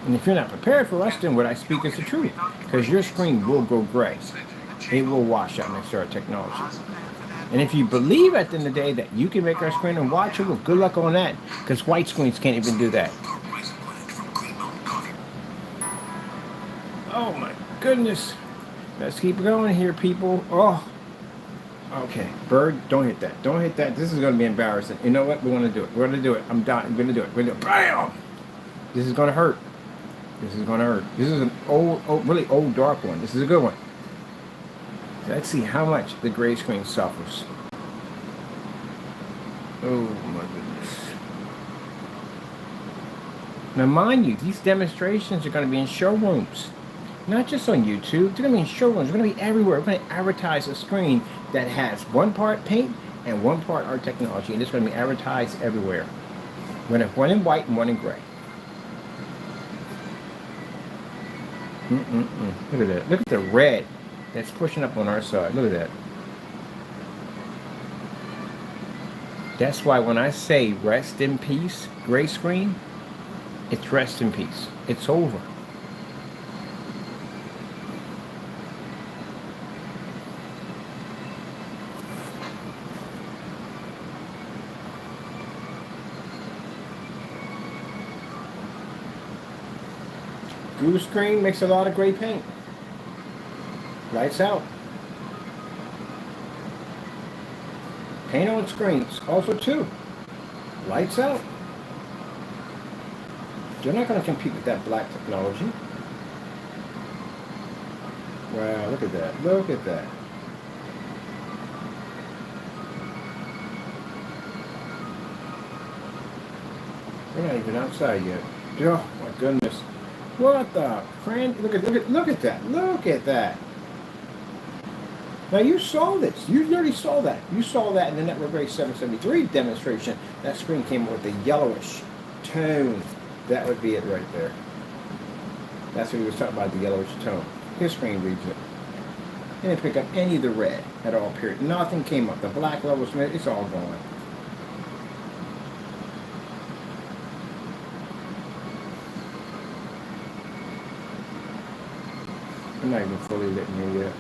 And if you're not prepared for us, then what I speak is the truth. Because your screen will go gray. It will wash out next to our technology. And if you believe at the end of the day that you can make our screen unwatchable, good luck on that. Because white screens can't even do that. Oh my goodness. Let's keep going here, people. Oh. Okay. Bird, don't hit that. Don't hit that. This is going to be embarrassing. You know what? We're going to do it. We're going to do it. I'm dying. I'm going to do it. We're going to do it. Bam! This is going to hurt. This is going to hurt. This is an old, really old, dark one. This is a good one. Let's see how much the gray screen suffers. Oh my goodness. Now mind you, these demonstrations are going to be in showrooms. Not just on YouTube. They're going to be in showrooms. They're going to be everywhere. We're going to advertise a screen that has one part paint and one part our technology. And it's going to be advertised everywhere. We're going to have one in white and one in gray. Look at that. Look at the red that's pushing up on our side. Look at that. That's why when I say rest in peace, gray screen, it's rest in peace. It's over. Blue screen makes a lot of gray paint. Lights out. Paint on screens. Also too. Lights out. You're not going to compete with that black technology. Wow, look at that. Look at that. We're not even outside yet. Oh my goodness. What the friend? Look at that. Look at that. Now you saw this. You literally saw that. You saw that in the Network Gray 773 demonstration. That screen came with a yellowish tone. That would be it right there. That's what he was talking about, the yellowish tone. His screen reads it. It didn't pick up any of the red at all, period. Nothing came up. The black levels, it's all gone. I'm not even fully lit in here yet.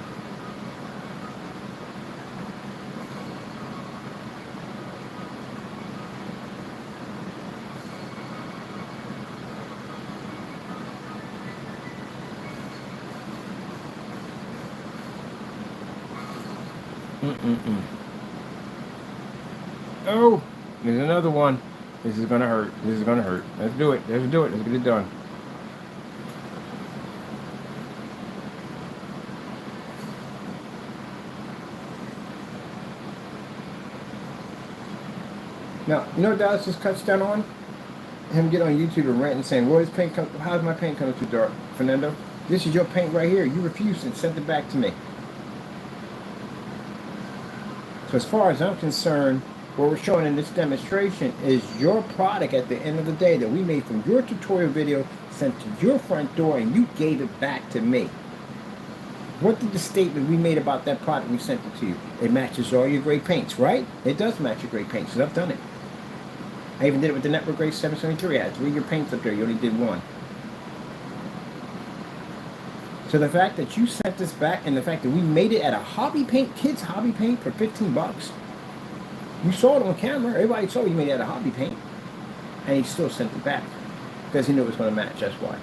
Oh, there's another one. This is gonna hurt. This is gonna hurt. Let's do it. Let's do it. Let's get it done. Now, you know what Dallas just cuts down on? Him get on YouTube and rant and saying, well, how's my paint coming too dark? Fernando, this is your paint right here. You refused and sent it back to me. So as far as I'm concerned, what we're showing in this demonstration is your product at the end of the day that we made from your tutorial video sent to your front door and you gave it back to me. What did the statement we made about that product we sent it to you? It matches all your gray paints, right? It does match your gray paints, because I've done it. I even did it with the Network Gray 773. I had 3 of your paints up there. You only did 1. So the fact that you sent this back and the fact that we made it at a hobby paint, kids hobby paint for $15. You saw it on camera. Everybody saw you made it at a hobby paint. And he still sent it back. Because he knew it was going to match. That's why.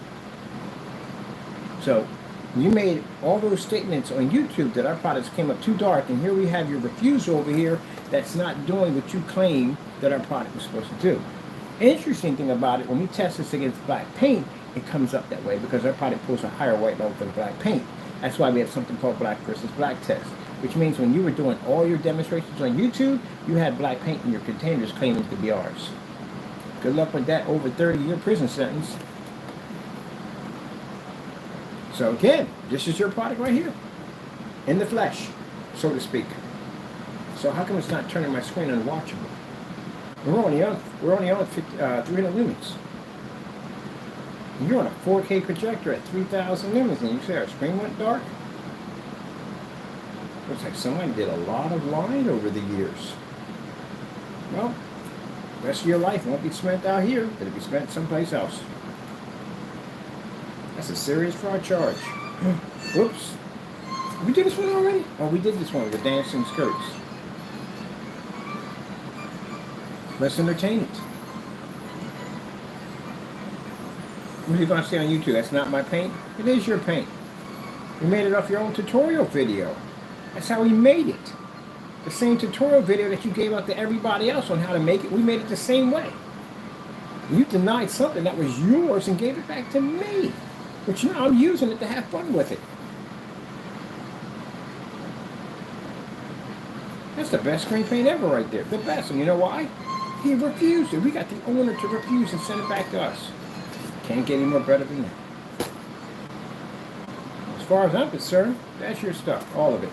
So you made all those statements on YouTube that our products came up too dark. And here we have your refusal over here that's not doing what you claim that our product was supposed to do. Interesting thing about it, when we test this against black paint, it comes up that way because our product pulls a higher white level than black paint. That's why we have something called black versus black test, which means when you were doing all your demonstrations on YouTube, you had black paint in your containers claiming to be ours. Good luck with that over 30-year prison sentence. So again, this is your product right here, in the flesh, so to speak. So how come it's not turning my screen unwatchable? We're only on 300 lumens. You're on a 4K projector at 3,000 lumens, and you say our screen went dark? Looks like someone did a lot of light over the years. Well, the rest of your life won't be spent out here. It'll be spent someplace else. That's a serious fraud charge. Whoops. We did this one already? Oh, we did this one with the dancing skirts. Let's entertain it. What are you going to see on YouTube? That's not my paint? It is your paint. You made it off your own tutorial video. That's how we made it. The same tutorial video that you gave out to everybody else on how to make it, we made it the same way. You denied something that was yours and gave it back to me. But now I'm using it to have fun with it. That's the best screen paint ever right there. The best. And you know why? He refused it. We got the owner to refuse and send it back to us. Can't get any more better than that. As far as I'm concerned, that's your stuff. All of it.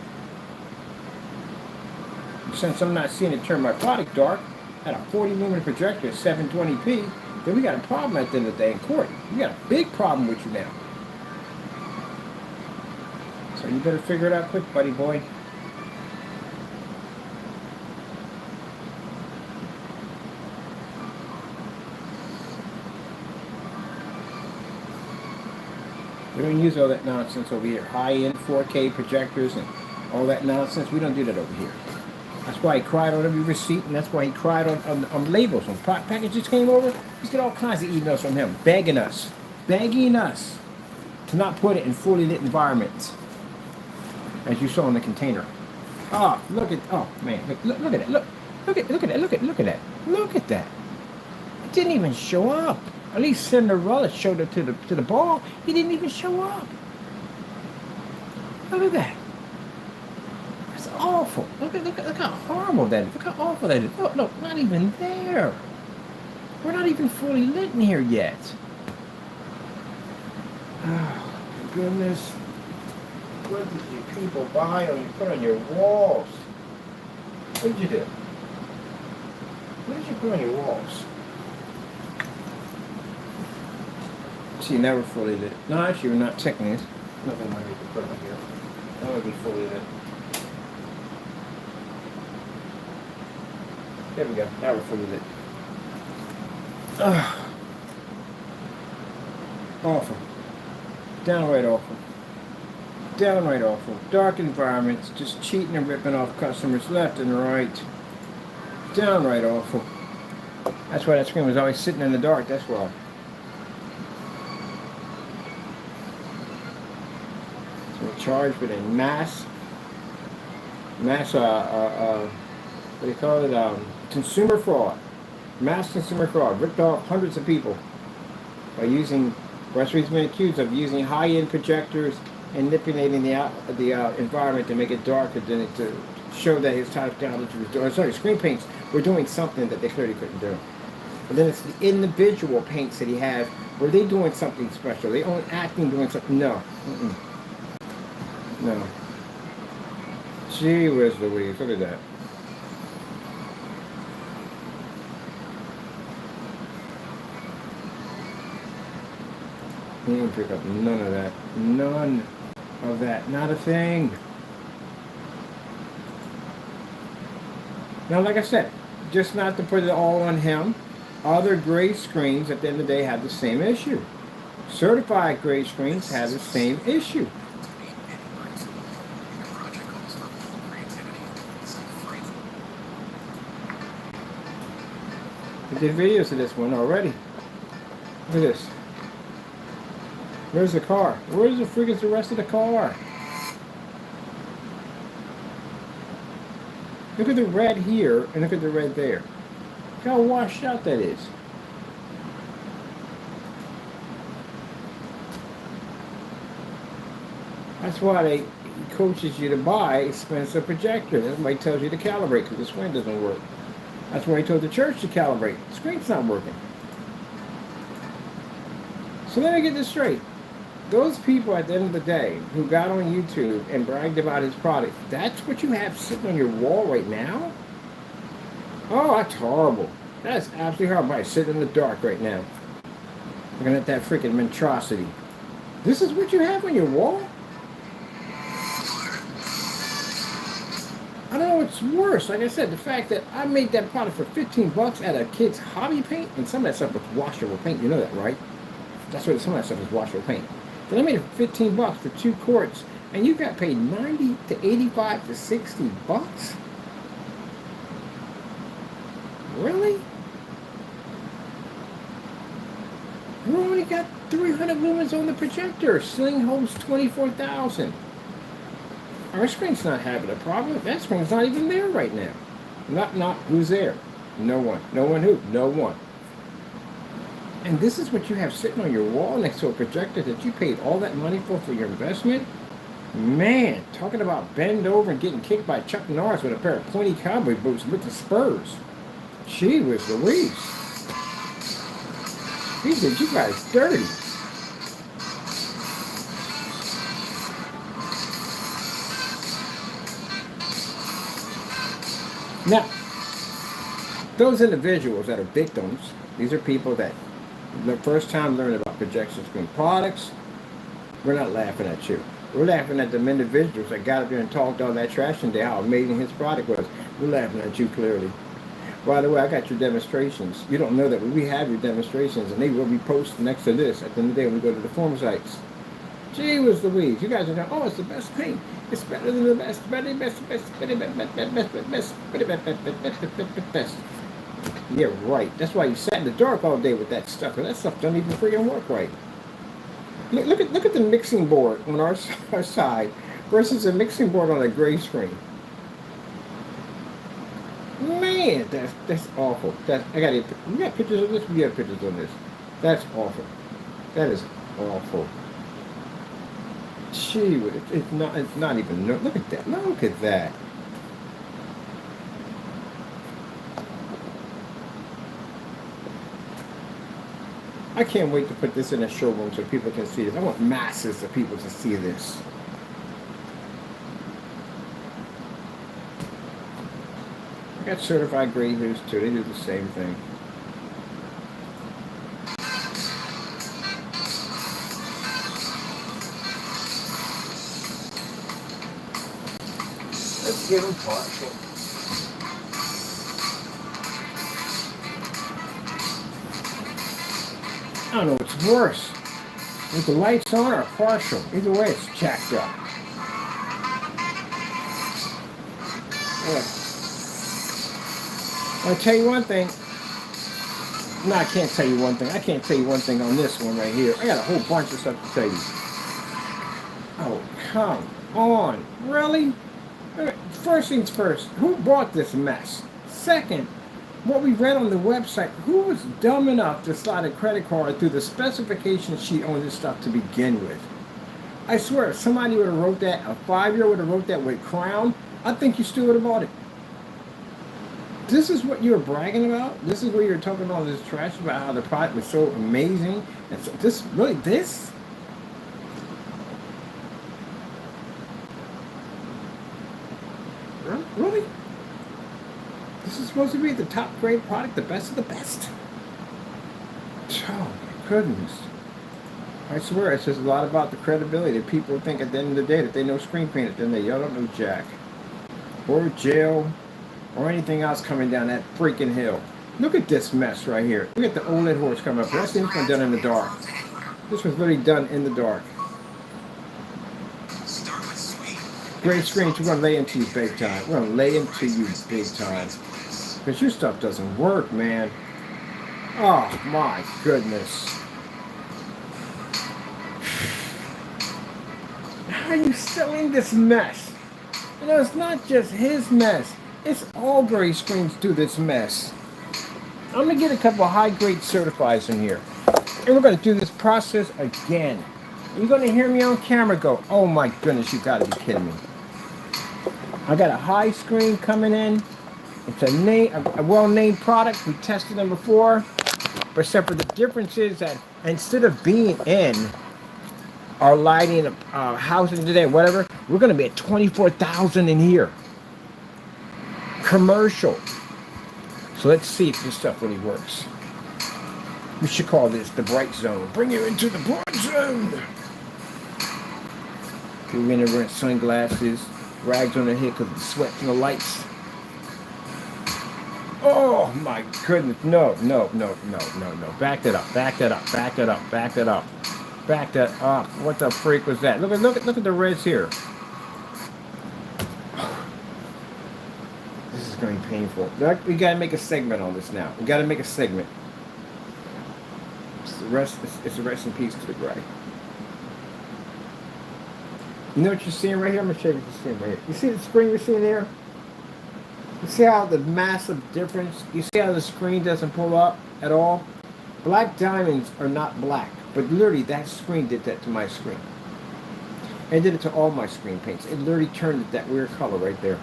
Since I'm not seeing it turn my product dark at a 40 lumen projector at 720p, then we got a problem at the end of the day in court. We got a big problem with you now. So you better figure it out quick, buddy boy. We don't use all that nonsense over here. High-end 4K projectors and all that nonsense. We don't do that over here. That's why he cried on every receipt, and that's why he cried on labels. When packages came over, he's got all kinds of emails from him begging us to not put it in fully lit environments, as you saw in the container. Oh, look at, oh man, look at it, look at that. It didn't even show up. At least Cinderella showed it to the ball. He didn't even show up. Look at that. That's awful. Look how horrible that is. Look how awful that is. Look, not even there. We're not even fully lit in here yet. Oh, my goodness. What did you people buy and put on your walls? What did you do? What did you put on your walls? See, never fully lit. No, actually, we're not checking this. Nothing I need to put on here. That would be fully lit. There we go. Now we're fully lit. Awful. Downright awful. Downright awful. Dark environments, just cheating and ripping off customers left and right. Downright awful. That's why that screen was always sitting in the dark. That's why. Charged with a mass what do you call it, consumer fraud, mass consumer fraud, ripped off hundreds of people by using, Westby's been accused of using high-end projectors and manipulating the environment to make it darker than it, to show that his technology was doing, sorry, screen paints were doing something that they clearly couldn't do. And then it's the individual paints that he has, were they doing something special? They only acting doing something, no. No. Gee whiz Louise, look at that. He didn't pick up none of that. None of that. Not a thing. Now, like I said, just not to put it all on him, other gray screens at the end of the day have the same issue. Certified gray screens have the same issue. I did videos of this one already. Look at this. Where's the car? Where's the freak is the rest of the car? Look at the red here and look at the red there. Look how washed out that is. That's why they coaches you to buy expensive projector. That's why he tells you to calibrate because the screen doesn't work. That's why he told the church to calibrate. The screen's not working. So let me get this straight. those people at the end of the day who got on YouTube and bragged about his product, that's what you have sitting on your wall right now? Oh, that's horrible. That's absolutely horrible. I sit in the dark right now, looking at that freaking monstrosity. This is what you have on your wall? I don't know what's worse. Like I said, the fact that I made that product for 15 bucks at a kid's hobby paint, and some of that stuff was washable paint. You know that, right? That's what some of that stuff is washable paint. Then I made it for 15 bucks for 2 quarts, and you got paid 90 to 85 to 60 bucks? Really? We only got 300 lumens on the projector. Sling holds 24,000. Our screen's not having a problem. That screen's not even there right now. Not who's there? No one. No one who? No one. And this is what you have sitting on your wall next to a projector that you paid all that money for your investment? Man, talking about bend over and getting kicked by Chuck Norris with a pair of pointy cowboy boots with the spurs. Gee whiz Louise. He did you guys dirty. Now, those individuals that are victims, these are people that the first time learned about projection screen products, we're not laughing at you. We're laughing at them individuals that got up there and talked all that trash and how amazing his product was. We're laughing at you clearly. By the way, I got your demonstrations. You don't know that we have your demonstrations, and they will be posted next to this at the end of the day when we go to the forum sites. Gee whiz Louise, you guys are going, oh, it's the best paint. It's better than the best, better, best. Yeah, right. That's why you sat in the dark all day with that stuff, and that stuff doesn't even freaking work right. Look at the mixing board on our side versus the mixing board on a gray screen. Man, that's awful. You got pictures of this? We have pictures of this. That's awful. That is awful. Gee, it's not even. Look at that. Look at that. I can't wait to put this in a showroom so people can see this. I want masses of people to see this. I got certified graders too. They do the same thing. Let's give them partial. I don't know what's worse. With the lights on or partial. Either way, it's jacked up. I'll tell you one thing. No, I can't tell you one thing. I can't tell you one thing on this one right here. I got a whole bunch of stuff to tell you. Oh, come on. Really? First things first, who bought this mess? Second, what we read on the website, who was dumb enough to slide a credit card through the specification sheet on this stuff to begin with? I swear, if somebody would have wrote that, a 5-year-old would have wrote that with Crown, I think you still would have bought it. This is what you're bragging about? This is where you're talking all this trash about how the product was so amazing? And so this, really, this? Really? This is supposed to be the top grade product, the best of the best? Oh my goodness. I swear, it says a lot about the credibility that people think at the end of the day that they know screen paint at the end of the day. Y'all don't know jack. Or jail. Or anything else coming down that freaking hill. Look at this mess right here. Look at the OLED horse coming up. That's this one done in the dark. This was literally done in the dark. Great screens, we're going to lay into you big time. We're going to lay into you big time. Because your stuff doesn't work, man. Oh, my goodness. How are you still in this mess? You know, it's not just his mess. It's all gray screens do this mess. I'm going to get a couple of high-grade certifieds in here. And we're going to do this process again. You're going to hear me on camera go, oh my goodness, you got to be kidding me. I got a high screen coming in. It's a well-named product. We tested them before. But except for the difference is that instead of being in our lighting, housing today, whatever, we're going to be at 24,000 in here. Commercial. So let's see if this stuff really works. We should call this the bright zone. Bring you into the bright zone. We're in there wearing sunglasses, rags on their head because of the sweat from the lights. Oh my goodness. No. Back that up. Back that up. Back that up. Back that up. Back that up. What the freak was that? Look at the reds here. This is going to be painful. We got to make a segment on this now. We got to make a segment. It's a rest in peace to the gray. You know what you're seeing right here? I'm going to show you what you're seeing right here. You see the screen you're seeing there? You see how the massive difference? You see how the screen doesn't pull up at all? Black diamonds are not black, but literally that screen did that to my screen. And did it to all my screen paints. It literally turned it that weird color right there.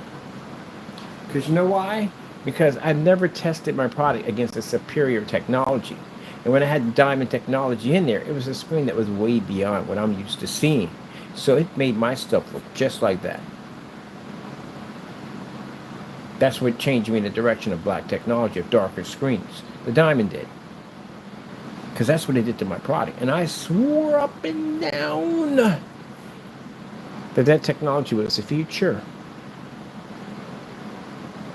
Because you know why? Because I've never tested my product against a superior technology. And when I had diamond technology in there, it was a screen that was way beyond what I'm used to seeing. So it made my stuff look just like that. That's what changed me in the direction of black technology, of darker screens. The diamond did. Because that's what it did to my product. And I swore up and down that technology was the future.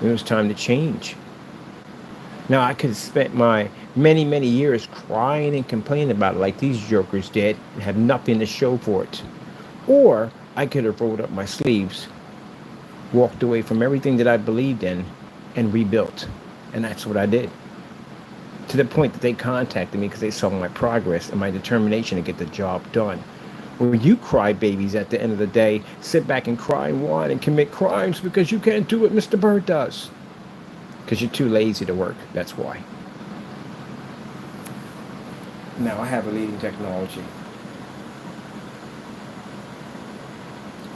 It was time to change. Now, I could have spent my many years crying and complaining about it like these jokers did and have nothing to show for it. Or I could have rolled up my sleeves, walked away from everything that I believed in, and rebuilt. And that's what I did. To the point that they contacted me because they saw my progress and my determination to get the job done. Where you crybabies at the end of the day sit back and cry and whine and commit crimes because you can't do what Mr. Bird does. Because you're too lazy to work. That's why. Now I have a leading technology.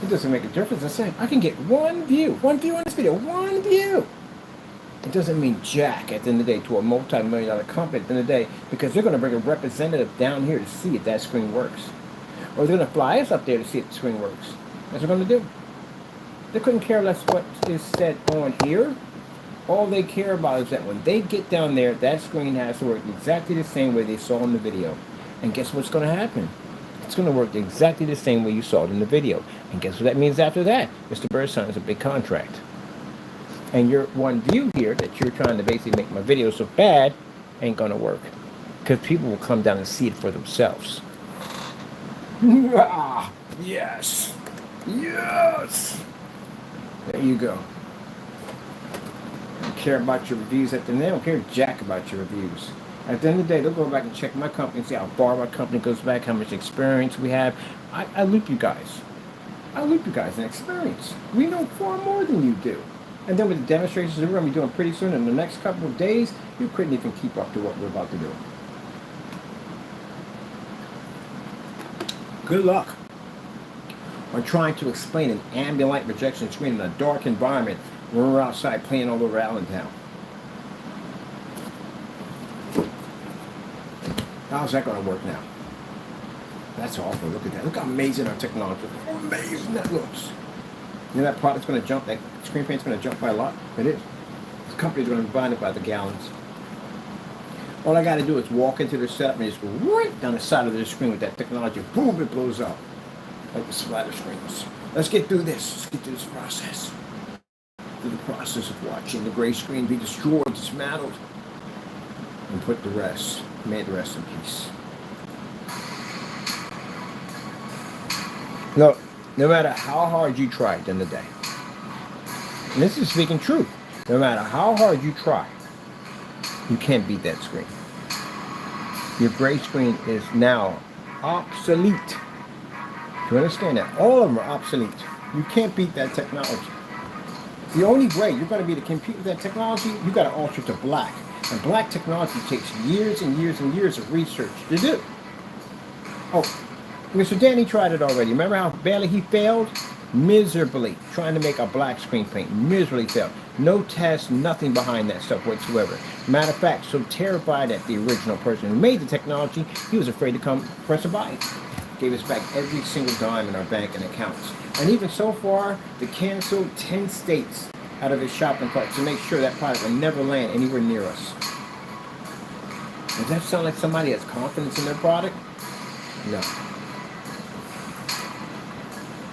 It doesn't make a difference. I say I can get one view on this video, one view. It doesn't mean jack at the end of the day to a multi-million-dollar company at the end of the day because they're going to bring a representative down here to see if that screen works. Or they're going to fly us up there to see if the screen works. That's what they're going to do. They couldn't care less what is said on here. All they care about is that when they get down there, that screen has to work exactly the same way they saw in the video. And guess what's going to happen? It's going to work exactly the same way you saw it in the video. And guess what that means after that? Mr. Bird signs a big contract. And your one view here that you're trying to basically make my video so bad ain't going to work. Because people will come down and see it for themselves. Ah, yes. Yes. There you go. I don't care about your reviews at the end. They don't care jack about your reviews. At the end of the day, they'll go back and check my company and see how far my company goes back, how much experience we have. I loop you guys. I loop you guys in experience. We know far more than you do. And then with the demonstrations that we're going to be doing pretty soon in the next couple of days, you couldn't even keep up to what we're about to do. Good luck on trying to explain an ambient light projection screen in a dark environment when we're outside playing all over Allentown. How's that going to work now? That's awful. Look at that. Look how amazing our technology is. How amazing that looks. You know that product's going to jump, that screen paint's going to jump by a lot? It is. This company's going to be buying it by the gallons. All I got to do is walk into the setup and just go right down the side of the screen with that technology. Boom, it blows up. Like the splatter screens. Let's get through this. Let's get through this process. Through the process of watching the gray screen be destroyed, dismantled, and put the rest, made the rest in peace. Look, no matter how hard you try at the end of the day, and this is speaking truth, no matter how hard you try, you can't beat that screen. Your gray screen is now obsolete. Do you understand that? All of them are obsolete. You can't beat that technology. The only way you're going to be able to compete with that technology, you got to alter to black. And black technology takes years and years and years of research to do. Oh, Mr. Danny tried it already. Remember how badly he failed? Miserably. Trying to make a black screen paint. Miserably failed. No test, nothing behind that stuff whatsoever. Matter of fact, so terrified at the original person who made the technology, he was afraid to come press a buy. gave us back every single dime in our bank and accounts. And even so far, they canceled 10 states out of his shopping cart to make sure that product would never land anywhere near us. Does that sound like somebody has confidence in their product? No.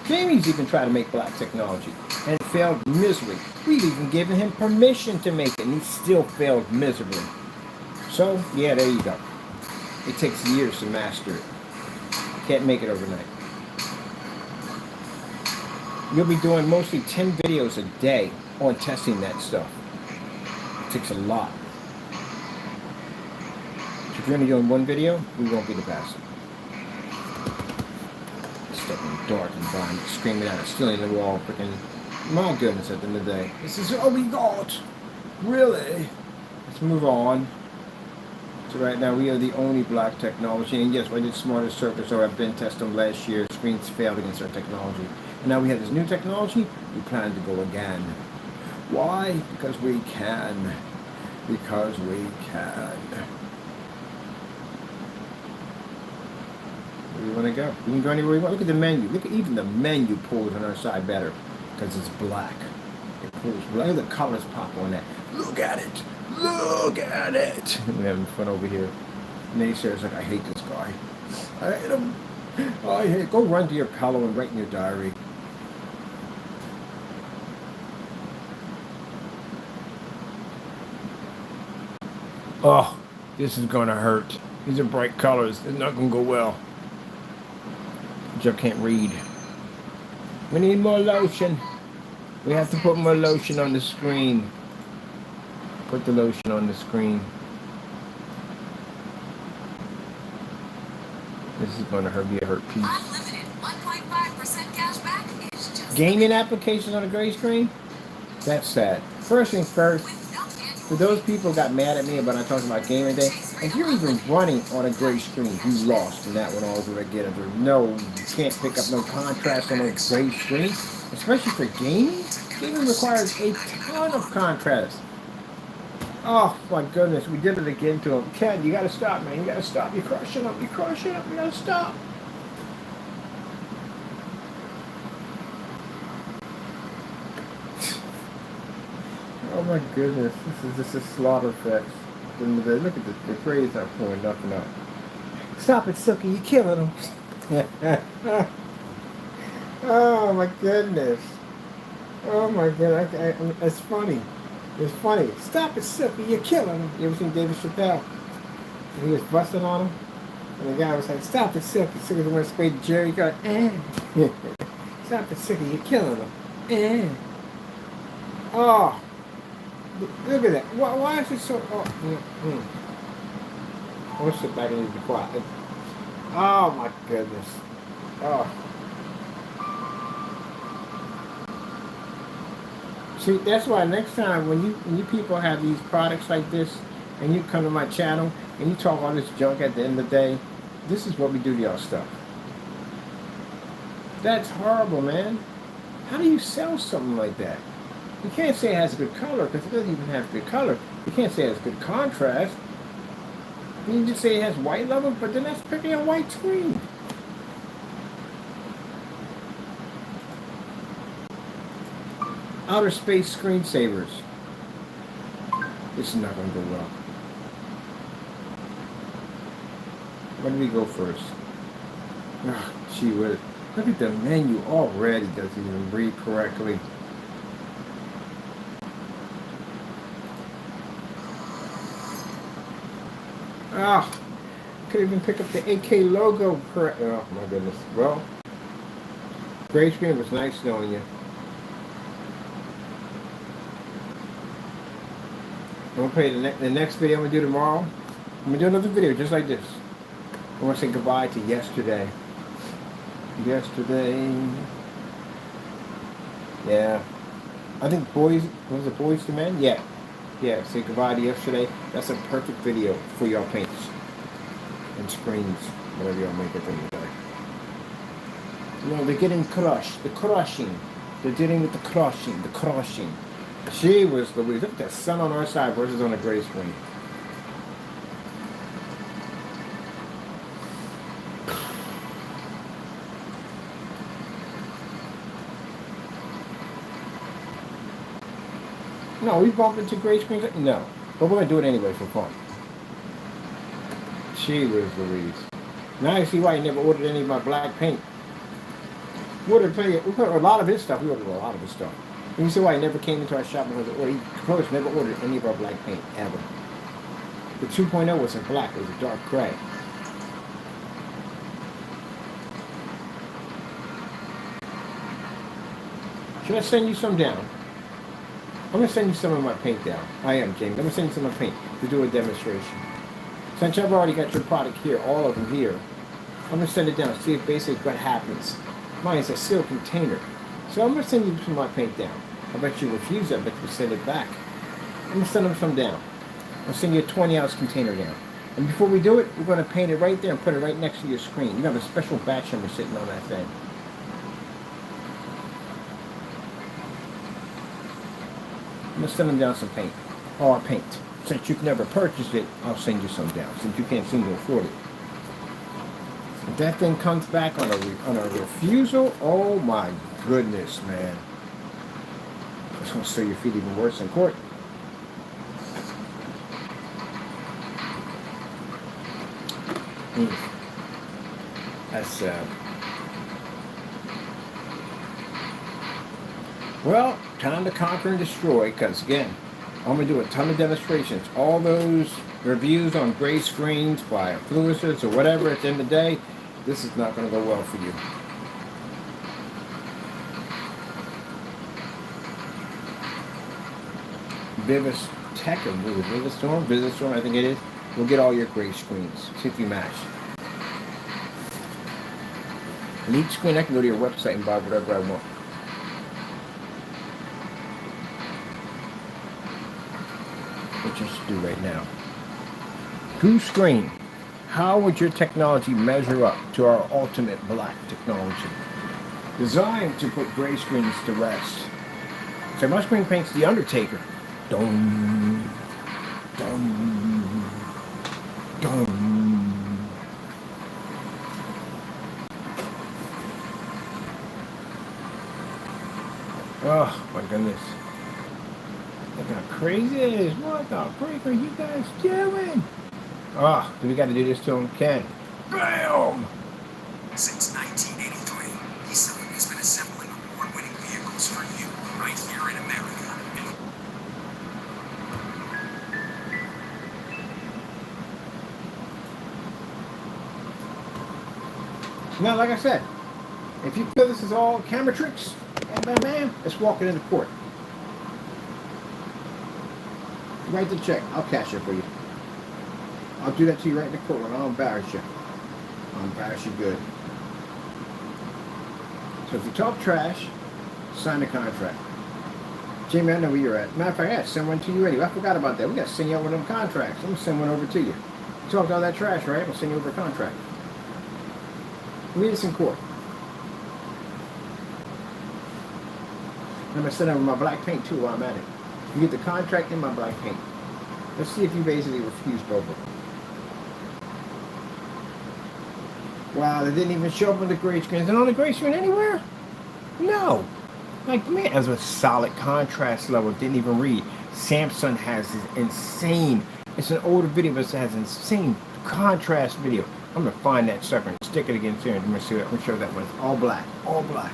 Jamie's even tried to make black technology and it failed miserably. We've even given him permission to make it and he still failed miserably. So, yeah, there you go. It takes years to master it. Can't make it overnight. You'll be doing mostly 10 videos a day on testing that stuff. It takes a lot. So if you're only doing one video, we won't be the best. Stuck in the dark environment, screaming at us, stealing the wall, freaking. My goodness, at the end of the day. This is all we got. Really? Let's move on. So right now we are the only black technology, and yes, I did smarter circuits, or I've been tested them last year. Screens failed against our technology. And now we have this new technology, we plan to go again. Why? Because we can. Because we can. Where do you want to go? You can go anywhere you want. Look at the menu. Look at even the menu pulls on our side better. Because it's black. It pulls. Look at the colors pop on that. Look at it. Look at it. We're having fun over here. Naysayers like, I hate this guy. I hate him. I hate. Go run to your pillow and write in your diary. Oh, this is gonna hurt. These are bright colors. It's not gonna go well. Joe can't read. We need more lotion. We have to put more lotion on the screen. Put the lotion on the screen. This is gonna hurt. Be a hurt piece. Unlimited 1.5% cash back is just Gaming applications on a gray screen? That's sad. First things first. with no annual For those people who got mad at me about I talking about gaming day, if you're even running on a gray screen, you lost in that one all over again. There's no, you can't pick up no contrast on a gray screen, especially for gaming. Gaming requires a ton of contrast. Oh my goodness, we did it again to him. Ken, you gotta stop, man. You gotta stop. You're crushing up. You're crushing up. You gotta stop. Oh my goodness, this is just a slaughter fest. Look at the grades not pouring nothing up. Stop it, Silky, you're killing them. Oh my goodness. Oh my god, it's funny. It's funny. Stop it, Silky, you're killing him. You ever seen David Chappelle? And he was busting on him. And the guy was like, stop it, Silky. Silky went to spade Jerry. He got, Stop it, Silky, you're killing him. Oh. Look at that. Why is it so... Oh, I want to sit back and be quiet. Oh my goodness. Oh. See, that's why next time when you people have these products like this and you come to my channel and you talk all this junk at the end of the day, this is what we do to y'all stuff. That's horrible, man. How do you sell something like that? You can't say it has a good color because it doesn't even have good color. You can't say it has good contrast. You can just say it has white level, but then that's picking a white screen. Outer space screensavers. This is not going to go well. Where do we go first? Oh, gee whiz. Look at the menu already. Doesn't even read correctly. Ah, couldn't even pick up the AK logo correct. Oh my goodness. Well, gray screen was nice knowing you. I'm gonna play the next video I'm gonna do tomorrow. I'm gonna do another video just like this. I want to say goodbye to yesterday. Yesterday. Yeah. I think was it Boys to Men? Yeah. Yeah, say goodbye to yesterday. That's a perfect video for y'all paints and screens, whatever y'all make it from today. You know, they're getting crushed. The crushing. They're dealing with the crushing. The crushing. She was the Look at the sun on our side versus on a gray screen. No, we bump into gray screens. No, but we're gonna do it anyway for fun. She was Louise. Now you see why you never ordered any of my black paint. We ordered a lot of his stuff. We ordered a lot of his stuff. And you see why he never came into our shop because he never ordered any of our black paint ever. The 2.0 wasn't black; it was a dark gray. Should I send you some down? I'm going to send you some of my paint down. I am, James. I'm going to send you some of my paint to do a demonstration. Since I've already got your product here, all of them here, I'm going to send it down, see if basically what happens. Mine is a sealed container. So I'm going to send you some of my paint down. I bet you refuse it, I bet you send it back. I'm going to send them some down. I'll send you a 20-ounce container down. And before we do it, we're going to paint it right there and put it right next to your screen. You have a special batch number sitting on that thing. I'm going to send them down some paint. Or paint. Since you've never purchased it, I'll send you some down. Since you can't seem to afford it. If that thing comes back on a refusal, oh my goodness, man. It's going to stir your feet even worse in court. That's sad. Well, time to conquer and destroy, because again, I'm going to do a ton of demonstrations. All those reviews on gray screens by influencers or whatever, at the end of the day, this is not going to go well for you. Vivis Tech, or Vivistorm, I think it is. We'll get all your gray screens. See if you match. And each screen, I can go to your website and buy whatever I want. What you should do right now. Goose screen. How would your technology measure up to our ultimate black technology? Designed to put gray screens to rest. So my screen paints The Undertaker. Dum, dum, dum. Oh my goodness. Look how crazy it is. What the freak are you guys doing? Oh, do we got to do this to him? Ken. Bam! Since 1983, Nissan has been assembling award-winning vehicles for you right here in America. Now, like I said, if you feel this is all camera tricks, bam, bam, let's walk it into court. Write the check. I'll cash it for you. I'll do that to you right in the courtroom. I'll embarrass you. I'll embarrass you good. So if you talk trash, sign the contract. Jamie, I know where you're at. Matter of fact, I got to send one to you anyway. I forgot about that. We got to send you out one of them contracts. I'm going to send one over to you. You talked all that trash, right? I'll send you over a contract. Read this in court. I'm going to send over my black paint too while I'm at it. You get the contract and my black paint. Let's see if you basically refused both of them. Wow, they didn't even show up on the gray screen. Is it on the gray screen anywhere? No. Like, man, as a solid contrast level, it didn't even read. Samsung has this insane, it's an older video, but it has insane contrast video. I'm going to find that sucker and stick it against here. I'm going to see that. I'm going to show that one. All black. All black.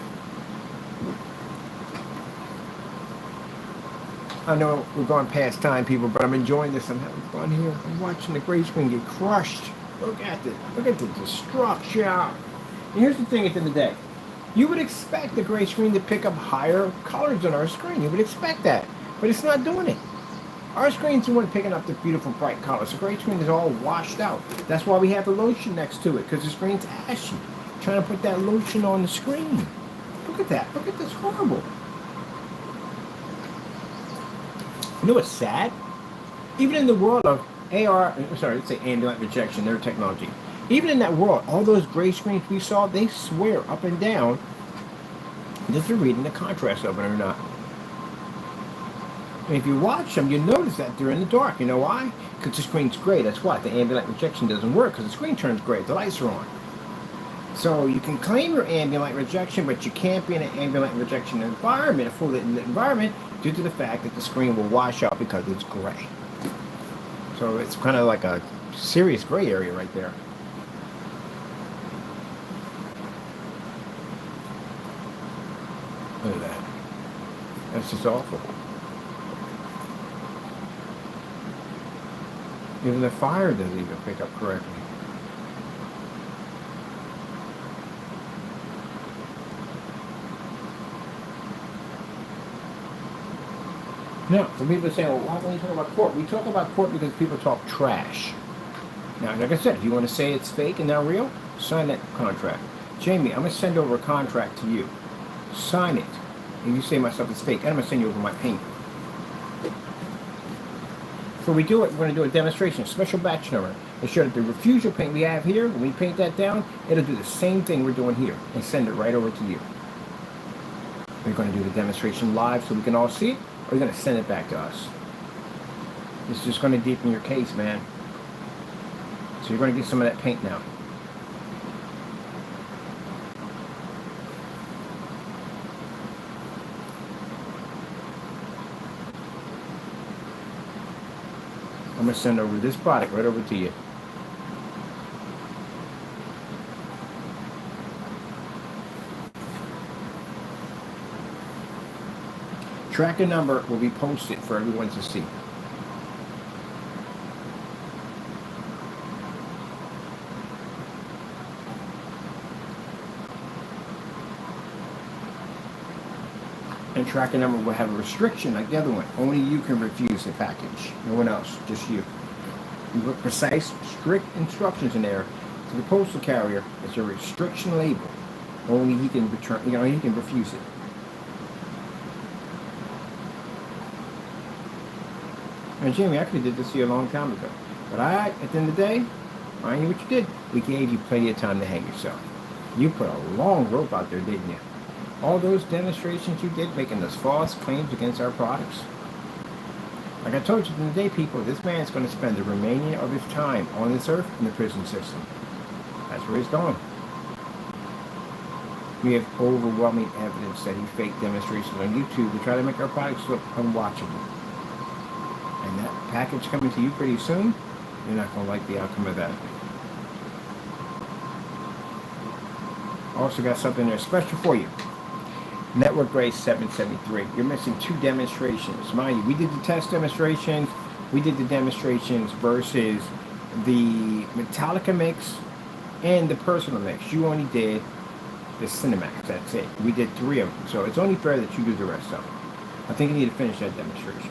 I know we're going past time, people, but I'm enjoying this. I'm having fun here. I'm watching the gray screen get crushed. Look at this. Look at the destruction. And here's the thing at the end of the day. You would expect the gray screen to pick up higher colors on our screen. You would expect that. But it's not doing it. Our screen's the one picking up the beautiful bright colors. The gray screen is all washed out. That's why we have the lotion next to it, because the screen's ashy. Trying to put that lotion on the screen. Look at that. Look at this. Horrible. You know what's sad? Even in the world of let's say ambient rejection, their technology. Even in that world, all those gray screens we saw, they swear up and down that they're reading the contrast of it or not. And if you watch them, you notice that they're in the dark. You know why? Because the screen's gray. That's why the ambient light rejection doesn't work, because the screen turns gray. The lights are on. So you can claim your ambient light rejection, but you can't be in an ambient light rejection environment, a full lit environment, due to the fact that the screen will wash out because it's gray. So it's kind of like a serious gray area right there. Look at that. That's just awful. Even the fire doesn't even pick up correctly. Now, some people say, well, why don't we talk about court? We talk about court because people talk trash. Now, like I said, if you want to say it's fake and not real, sign that contract. Jamie, I'm going to send over a contract to you. Sign it. And you say my stuff is fake, and I'm going to send you over my paint. So we do it, we're going to do a demonstration, special batch number. Make sure that the refusal paint we have here, when we paint that down, it'll do the same thing we're doing here and send it right over to you. We're going to do the demonstration live so we can all see it, or you're going to send it back to us. It's just going to deepen your case, man. So you're going to get some of that paint now. I'm going to send over this product right over to you. Tracking number will be posted for everyone to see. And tracking number will have a restriction like the other one. Only you can refuse the package. No one else, just you. You put precise, strict instructions in there to the postal carrier. It's a restriction label. Only he can return, he can refuse it. And Jamie, I could have did this to you a long time ago. But at the end of the day, I knew what you did. We gave you plenty of time to hang yourself. You put a long rope out there, didn't you? All those demonstrations you did making those false claims against our products. Like I told you in the day, people, this man's going to spend the remaining of his time on this earth in the prison system. That's where he's going. We have overwhelming evidence that he faked demonstrations on YouTube to try to make our products look unwatchable. And that package coming to you pretty soon, you're not going to like the outcome of that. Also got something there special for you. Network Grade 773. You're missing 2 demonstrations. Mind you, we did the test demonstrations. We did the demonstrations versus the Metallica mix and the personal mix. You only did the Cinemax. That's it. We did 3 of them. So it's only fair that you do the rest of them. I think you need to finish that demonstration.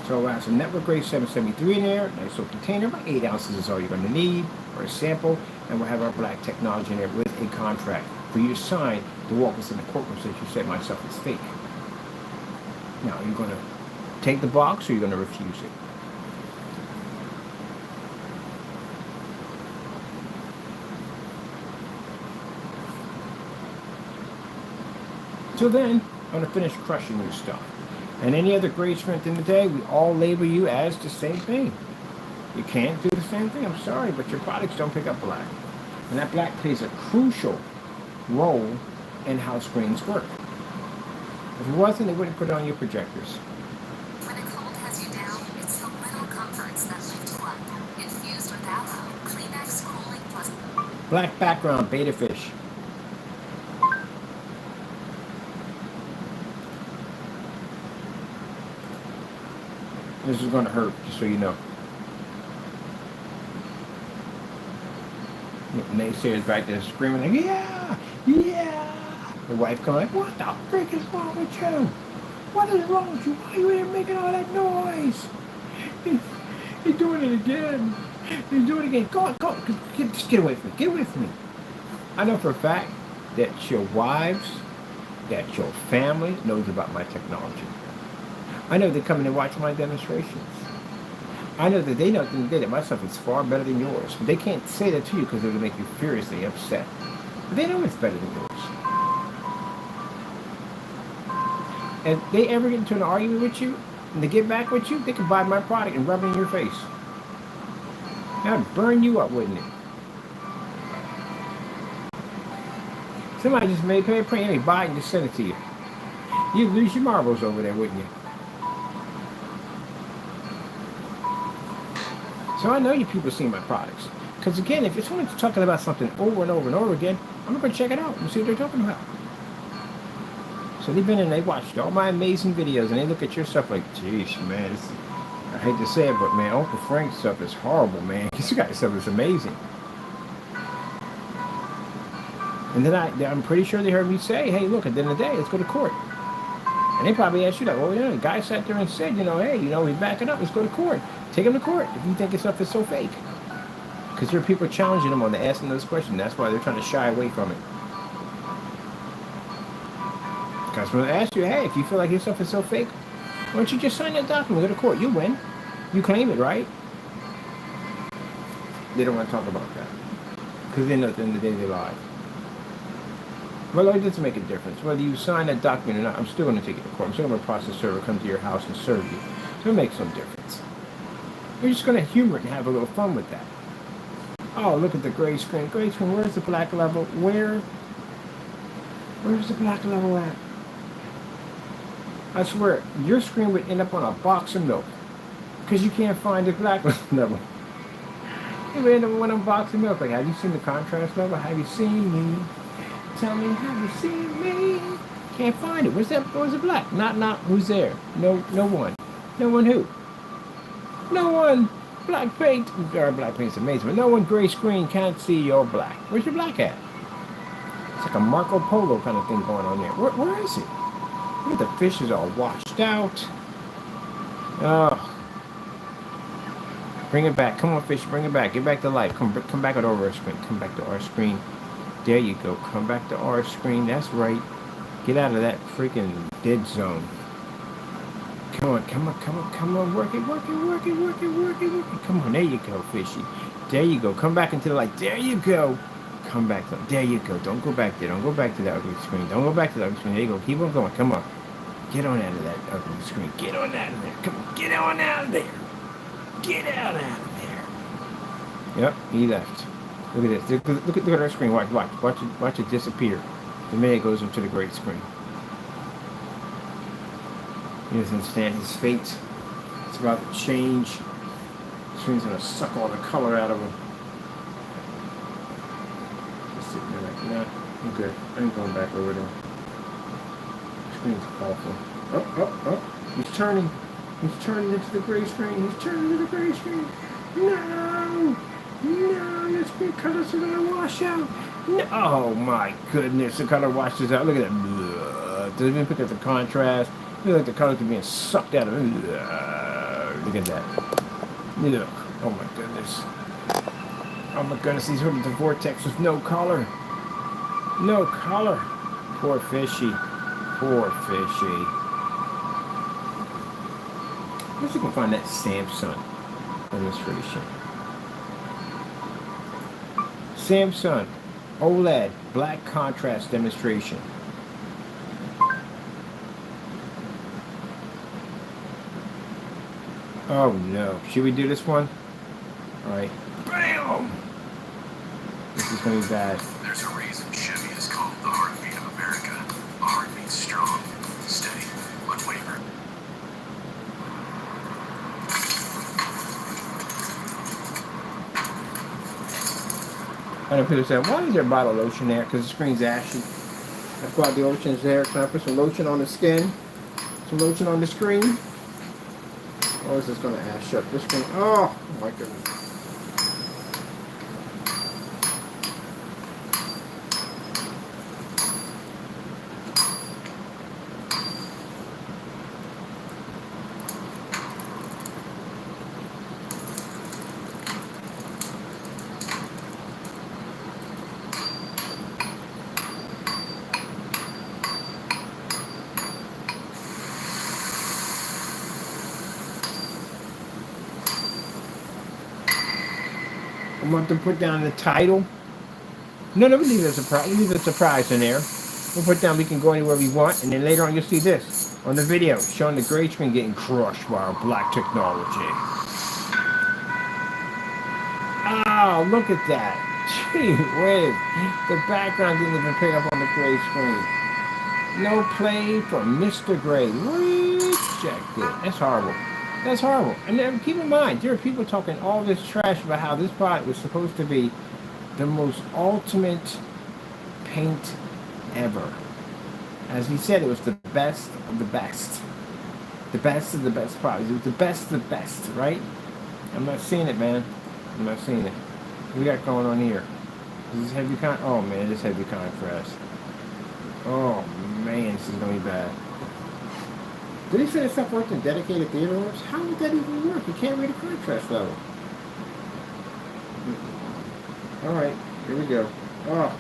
So we'll have some Network Grade 773 in there. Nice little container. About 8 ounces is all you're going to need for a sample. And we'll have our black technology in there with a contract for you to sign to walk us in the courtroom since you said my stuff is fake. Now, are you going to take the box or are you going to refuse it? Till then, I'm going to finish crushing your stuff. And any other grade strength in the day, we all label you as the same thing. You can't do the same thing, I'm sorry, but your products don't pick up black. And that black plays a crucial role in how screens work. If it wasn't, they wouldn't put it on your projectors. When a cold has you down, it's the little comforts that lift you up. Infused with aloe, Kleenex cooling plus... Black background, beta fish. This is going to hurt, just so you know. Naysayers back there screaming like, yeah, yeah. The wife coming like, what the frick is wrong with you? What is wrong with you? Why are you here making all that noise? He's doing it again. He's doing it again. Go on, just get away from me. Get away from me. I know for a fact that your wives, that your family knows about my technology. I know they come in and watch my demonstrations. I know that they know that my stuff is far better than yours. But they can't say that to you because it'll make you furiously upset. But they know it's better than yours. If they ever get into an argument with you, and they get back with you, they can buy my product and rub it in your face. That'd burn you up, wouldn't it? Somebody just made pay, buy it and just send it to you. You'd lose your marbles over there, wouldn't you? So I know you people see my products. Because again, if someone's talking about something over and over and over again, I'm going to check it out and see what they're talking about. So they've been and they watched all my amazing videos and they look at your stuff like, geez, man, I hate to say it, but man, Uncle Frank's stuff is horrible, man. This guy's stuff is amazing. And then I'm pretty sure they heard me say, hey, look, at the end of the day, let's go to court. And they probably asked you that, well, the guy sat there and said, hey, he's backing up, let's go to court. Take him to court if you think his stuff is so fake. Because there are people challenging them on the asking those questions. That's why they're trying to shy away from it. Customer asks you, hey, if you feel like your stuff is so fake, why don't you just sign that document, go to court, you win. You claim it, right? They don't want to talk about that. Because at the end of the day, they lie. Well, it doesn't make a difference. Whether you sign that document or not, I'm still going to take it to court. I'm still going to have a process server come to your house and serve you. So it makes no difference. You're just going to humor it and have a little fun with that. Oh, look at the gray screen. Gray screen, where's the black level? Where's the black level at? I swear, your screen would end up on a box of milk. Because you can't find the black level. It would end up on a box of milk. Like, have you seen the contrast level? Have you seen me? Tell me, have you seen me? Can't find it. Where's the black? Not, who's there? No one. No one who? No one. Black paint. Black paint's amazing, but no one gray screen can't see your black. Where's your black at? It's like a Marco Polo kind of thing going on there. Where is it? Look at the fish is all washed out. Oh. Bring it back. Come on, fish. Bring it back. Get back to life. Come back over our screen. Come back to our screen. There you go. Come back to our screen. That's right. Get out of that freaking dead zone. Come on. Work it. Come on. There you go, fishy. There you go. Come back into the light. There you go. Come back. There you go. Don't go back there. Don't go back to the ugly screen. Don't go back to the ugly screen. There you go. Keep on going. Come on. Get on out of that ugly screen. Get on out of there. Come on. Get on out of there. Get out of there. Yep, he left. Look at this. Look at our screen. Watch it disappear. The minute it goes into the great screen. He doesn't stand his fate. It's about to change. The screen's gonna suck all the color out of him. Just sitting there like, nah, I'm good. I ain't going back over there. The screen's awful. Oh. He's turning. He's turning into the gray screen. No, your screen colors are gonna wash out. No, oh my goodness, the color washes out. Look at that. Doesn't even pick up the contrast. Look like the colors are being sucked out of it. Look at that. Look. Oh my goodness. Oh my goodness, he's holding the vortex with no color. No color. Poor fishy. Let's see if we can find that Samsung demonstration. Samsung OLED black contrast demonstration. Oh no. Should we do this one? Alright. Bam! This is gonna be bad. There's a reason Chevy is called the heartbeat of America. A heartbeat strong, steady, unwavering. I know people say, why is there a bottle of lotion there? Because the screen's ashy. That's why the lotion's there. Can I put some lotion on the skin? Some lotion on the screen? Or is this going to ash up the screen? Oh my goodness. I want to put down the title. No, we leave a surprise. We leave a surprise in there. We'll put down we can go anywhere we want, and then later on you'll see this on the video showing the gray screen getting crushed by our black technology. Oh, look at that! Gee whiz! The background didn't even pick up on the gray screen. No play for Mr. Gray. Rejected. That's horrible. That's horrible. And then keep in mind, there are people talking all this trash about how this product was supposed to be the most ultimate paint ever. As he said, it was the best of the best. The best of the best product. It was the best of the best, right? I'm not seeing it, man. I'm not seeing it. What we got going on here? Is this heavy con? Oh, man, this heavy contrast. Oh, man, this is going to be bad. Did he say this stuff works in dedicated theater rooms? How would that even work? You can't read a contrast level. Alright, here we go. Oh.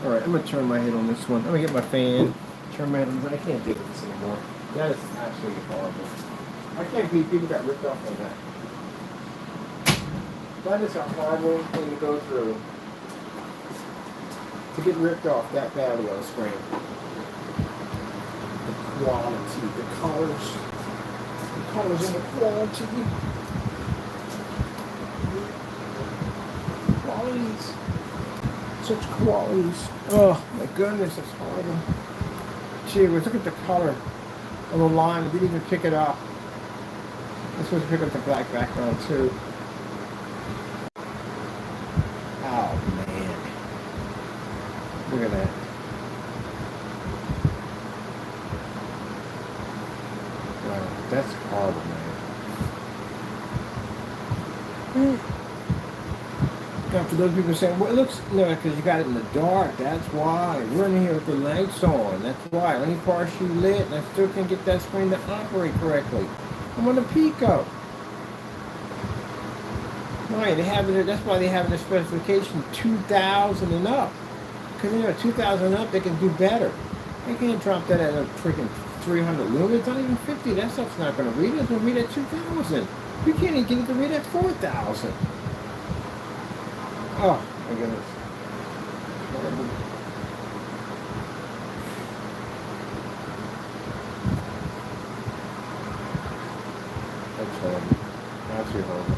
Alright, I'm going to turn my head on this one. I'm going to get my fan. Turn my head on. I can't do this anymore. That is absolutely horrible. I can't believe people got ripped off on that. That is a horrible thing to go through. To get ripped off that badly on the screen. The quality, the colors and the quality. Qualities. Such qualities. Oh my goodness, that's horrible. Gee whiz, look at the color of the line. It didn't even pick it up. It's supposed to pick up the black background too. Oh man. Look at that. Wow, that's horrible, man. Now, for those people saying, well, it looks, no, because you got it in the dark. That's why. We're in here with the lights on. That's why. Only partially lit, and I still can't get that screen to operate correctly. I'm on a Pico. Right, they have it. That's why they have the specification 2,000 and up. Because, you know, 2,000 and up, they can do better. They can't drop that at a freaking 300 lumens. Not even 50. That stuff's not going to read. It's going to read at 2,000. You can't even get it to read at 4,000. Oh, my goodness. Horrible. That's horrible. That's really horrible.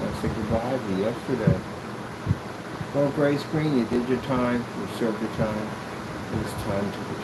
Let's say goodbye to yesterday. Well, gray screen, you did your time. You served your time. It was time to retire.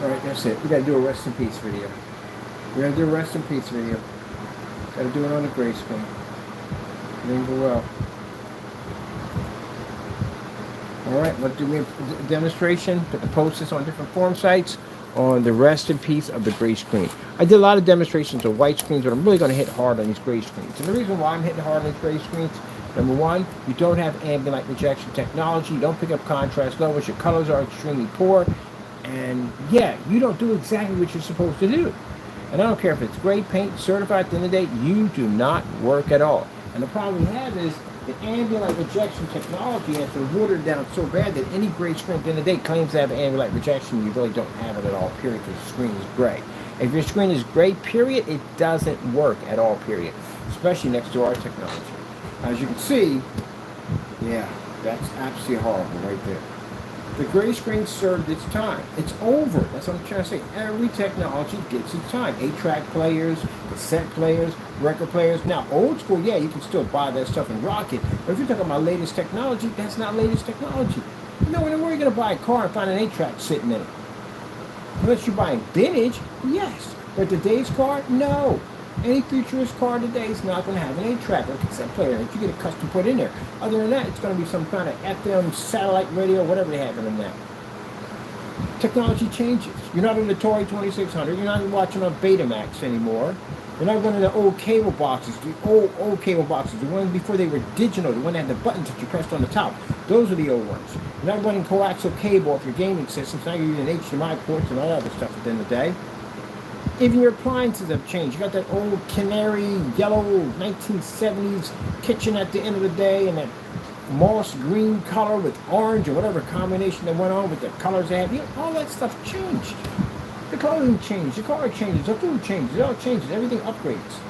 Alright, that's it. We gotta do a rest in peace video. We're gonna do a rest in peace video. Gotta do it on the gray screen. It didn't go well. Alright, let's do a demonstration. Post this on different forum sites on the rest in peace of the gray screen. I did a lot of demonstrations of white screens, but I'm really gonna hit hard on these gray screens. And the reason why I'm hitting hard on these gray screens, number one, you don't have ambient light rejection technology. You don't pick up contrast levels. Your colors are extremely poor. And yeah, you don't do exactly what you're supposed to do. And I don't care if it's gray paint, certified, at the end of the day, you do not work at all. And the problem we have is the ambient light rejection technology has been watered down so bad that any gray screen at the end of the day claims to have ambient light rejection. You really don't have it at all, period, because the screen is gray. If your screen is gray, period, it doesn't work at all, period. Especially next to our technology. As you can see, yeah, that's absolutely horrible right there. The gray screen served its time. It's over. That's what I'm trying to say. Every technology gets its time. 8-track players, cassette players, record players. Now, old school, yeah, you can still buy that stuff and rock it. But if you're talking about latest technology, that's not latest technology. You know, where are you going to buy a car and find an 8-track sitting in it? Unless you're buying vintage, yes. But today's car, no. Any futurist car today is not going to have an 8-track or cassette player that you get a custom put in there. Other than that, it's going to be some kind of FM, satellite radio, whatever they have in them now. Technology changes. You're not on the Atari 2600. You're not watching on Betamax anymore. You're not running the old cable boxes, the old cable boxes, the ones before they were digital, the one that had the buttons that you pressed on the top. Those are the old ones. You're not running coaxial cable off your gaming systems. Now you're using HDMI ports and all that other stuff at the end of the day. Even your appliances have changed. You got that old canary yellow 1970s kitchen at the end of the day, and that moss green color with orange or whatever combination that went on with the colors they have. You know, all that stuff changed. The clothing changed, the car changes, the food changes, it all changes, everything upgrades.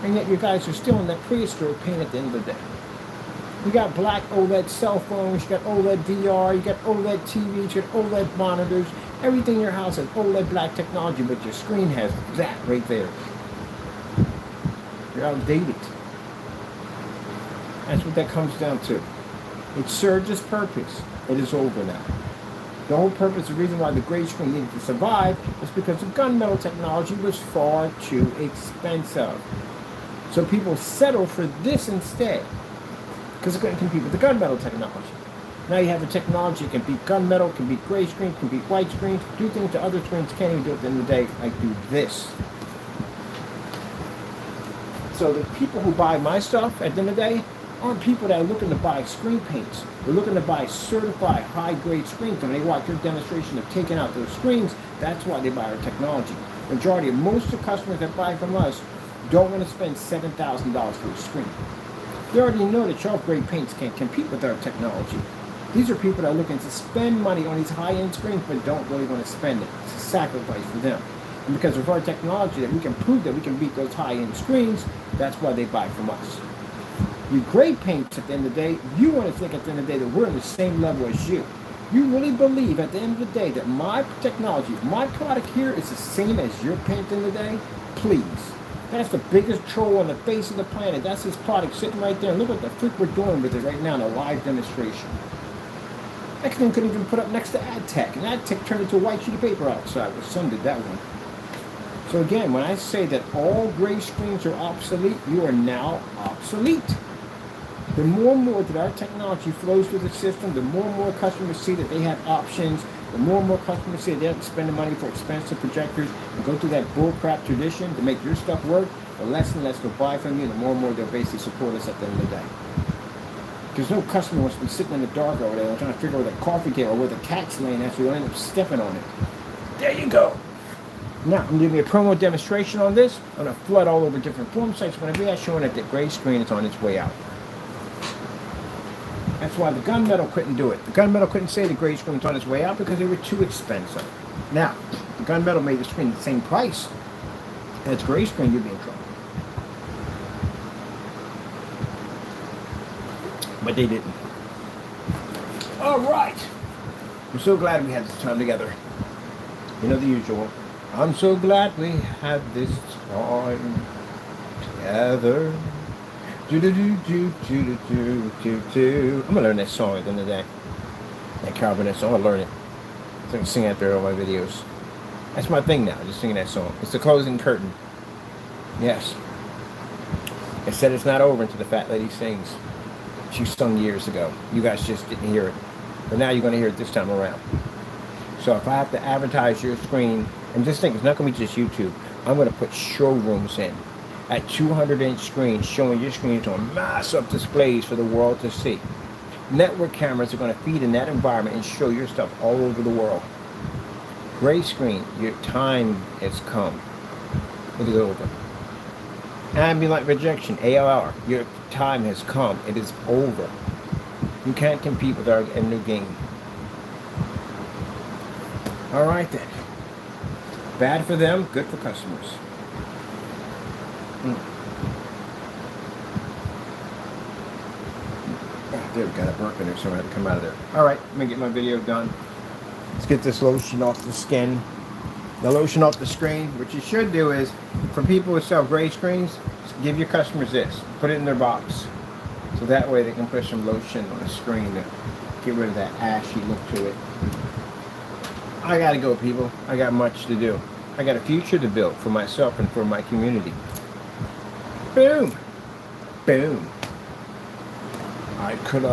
And yet you guys are still in that prehistoric pain at the end of the day. You got black OLED cell phones, you got OLED VR, you got OLED TVs, you got OLED monitors. Everything in your house has OLED black technology, but your screen has that right there. You're outdated. That's what that comes down to. It served its purpose. It is over now. The whole purpose, the reason why the gray screen needed to survive is because the gunmetal technology was far too expensive. So people settle for this instead, because it couldn't compete with the gunmetal technology. Now you have a technology that can beat gunmetal, can beat gray screens, can beat white screens, do things that other screens can't even do at the end of the day, like do this. So the people who buy my stuff at the end of the day aren't people that are looking to buy screen paints. They're looking to buy certified high-grade screens. When they watch your demonstration of taking out those screens, that's why they buy our technology. Majority of most of the customers that buy from us don't want to spend $7,000 for a screen. They already know that shelf-grade paints can't compete with our technology. These are people that are looking to spend money on these high-end screens but don't really want to spend it. It's a sacrifice for them. And because of our technology that we can prove that we can beat those high-end screens, that's why they buy from us. You grade paints at the end of the day, you want to think at the end of the day that we're on the same level as you. You really believe at the end of the day that my technology, my product here is the same as your paint at the end of the day? Please. That's the biggest troll on the face of the planet. That's his product sitting right there. And look what the freak we're doing with it right now in a live demonstration. That thing couldn't even put up next to AdTech. And AdTech turned into a white sheet of paper outside. Well, some did that one. So again, when I say that all gray screens are obsolete, you are now obsolete. The more and more that our technology flows through the system, the more and more customers see that they have options, the more and more customers see that they have to spend the money for expensive projectors and go through that bullcrap tradition to make your stuff work, the less and less they'll buy from you, the more and more they'll basically support us at the end of the day. Because no customer wants to be sitting in the dark over there trying to figure out where the coffee table or where the cat's laying at, so you'll end up stepping on it. There you go. Now, I'm giving you a promo demonstration on this. I'm going to flood all over different forum sites. When I be showing that the gray screen is on its way out. That's why the gunmetal couldn't do it. The gunmetal couldn't say the gray screen was on its way out because they were too expensive. Now, the gunmetal made the screen the same price as gray screen, you'd be in trouble. But they didn't. All right. I'm so glad we had this time together. You know the usual. I'm so glad we had this time together. I'm gonna learn that song at the end of the day. That Carbonet song, I'm gonna learn it. So I can sing out there on my videos. That's my thing now, just singing that song. It's the closing curtain. Yes. I said it's not over until the fat lady sings. She sung years ago. You guys just didn't hear it. But now you're gonna hear it this time around. So if I have to advertise your screen, and just think, it's not gonna be just YouTube. I'm gonna put showrooms in. At 200-inch screens, showing your screens on massive displays for the world to see. Network cameras are going to feed in that environment and show your stuff all over the world. Gray screen, your time has come. It is over. Ambient rejection, ALR, your time has come. It is over. You can't compete with our new game. All right then. Bad for them, good for customers. There, we got a burp in there, so I had to come out of there. All right, let me get my video done. Let's get this lotion off the skin. The lotion off the screen. What you should do is, for people who sell gray screens, give your customers this. Put it in their box. So that way they can put some lotion on the screen to get rid of that ashy look to it. I gotta go, people. I got much to do. I got a future to build for myself and for my community. Boom. Boom. I could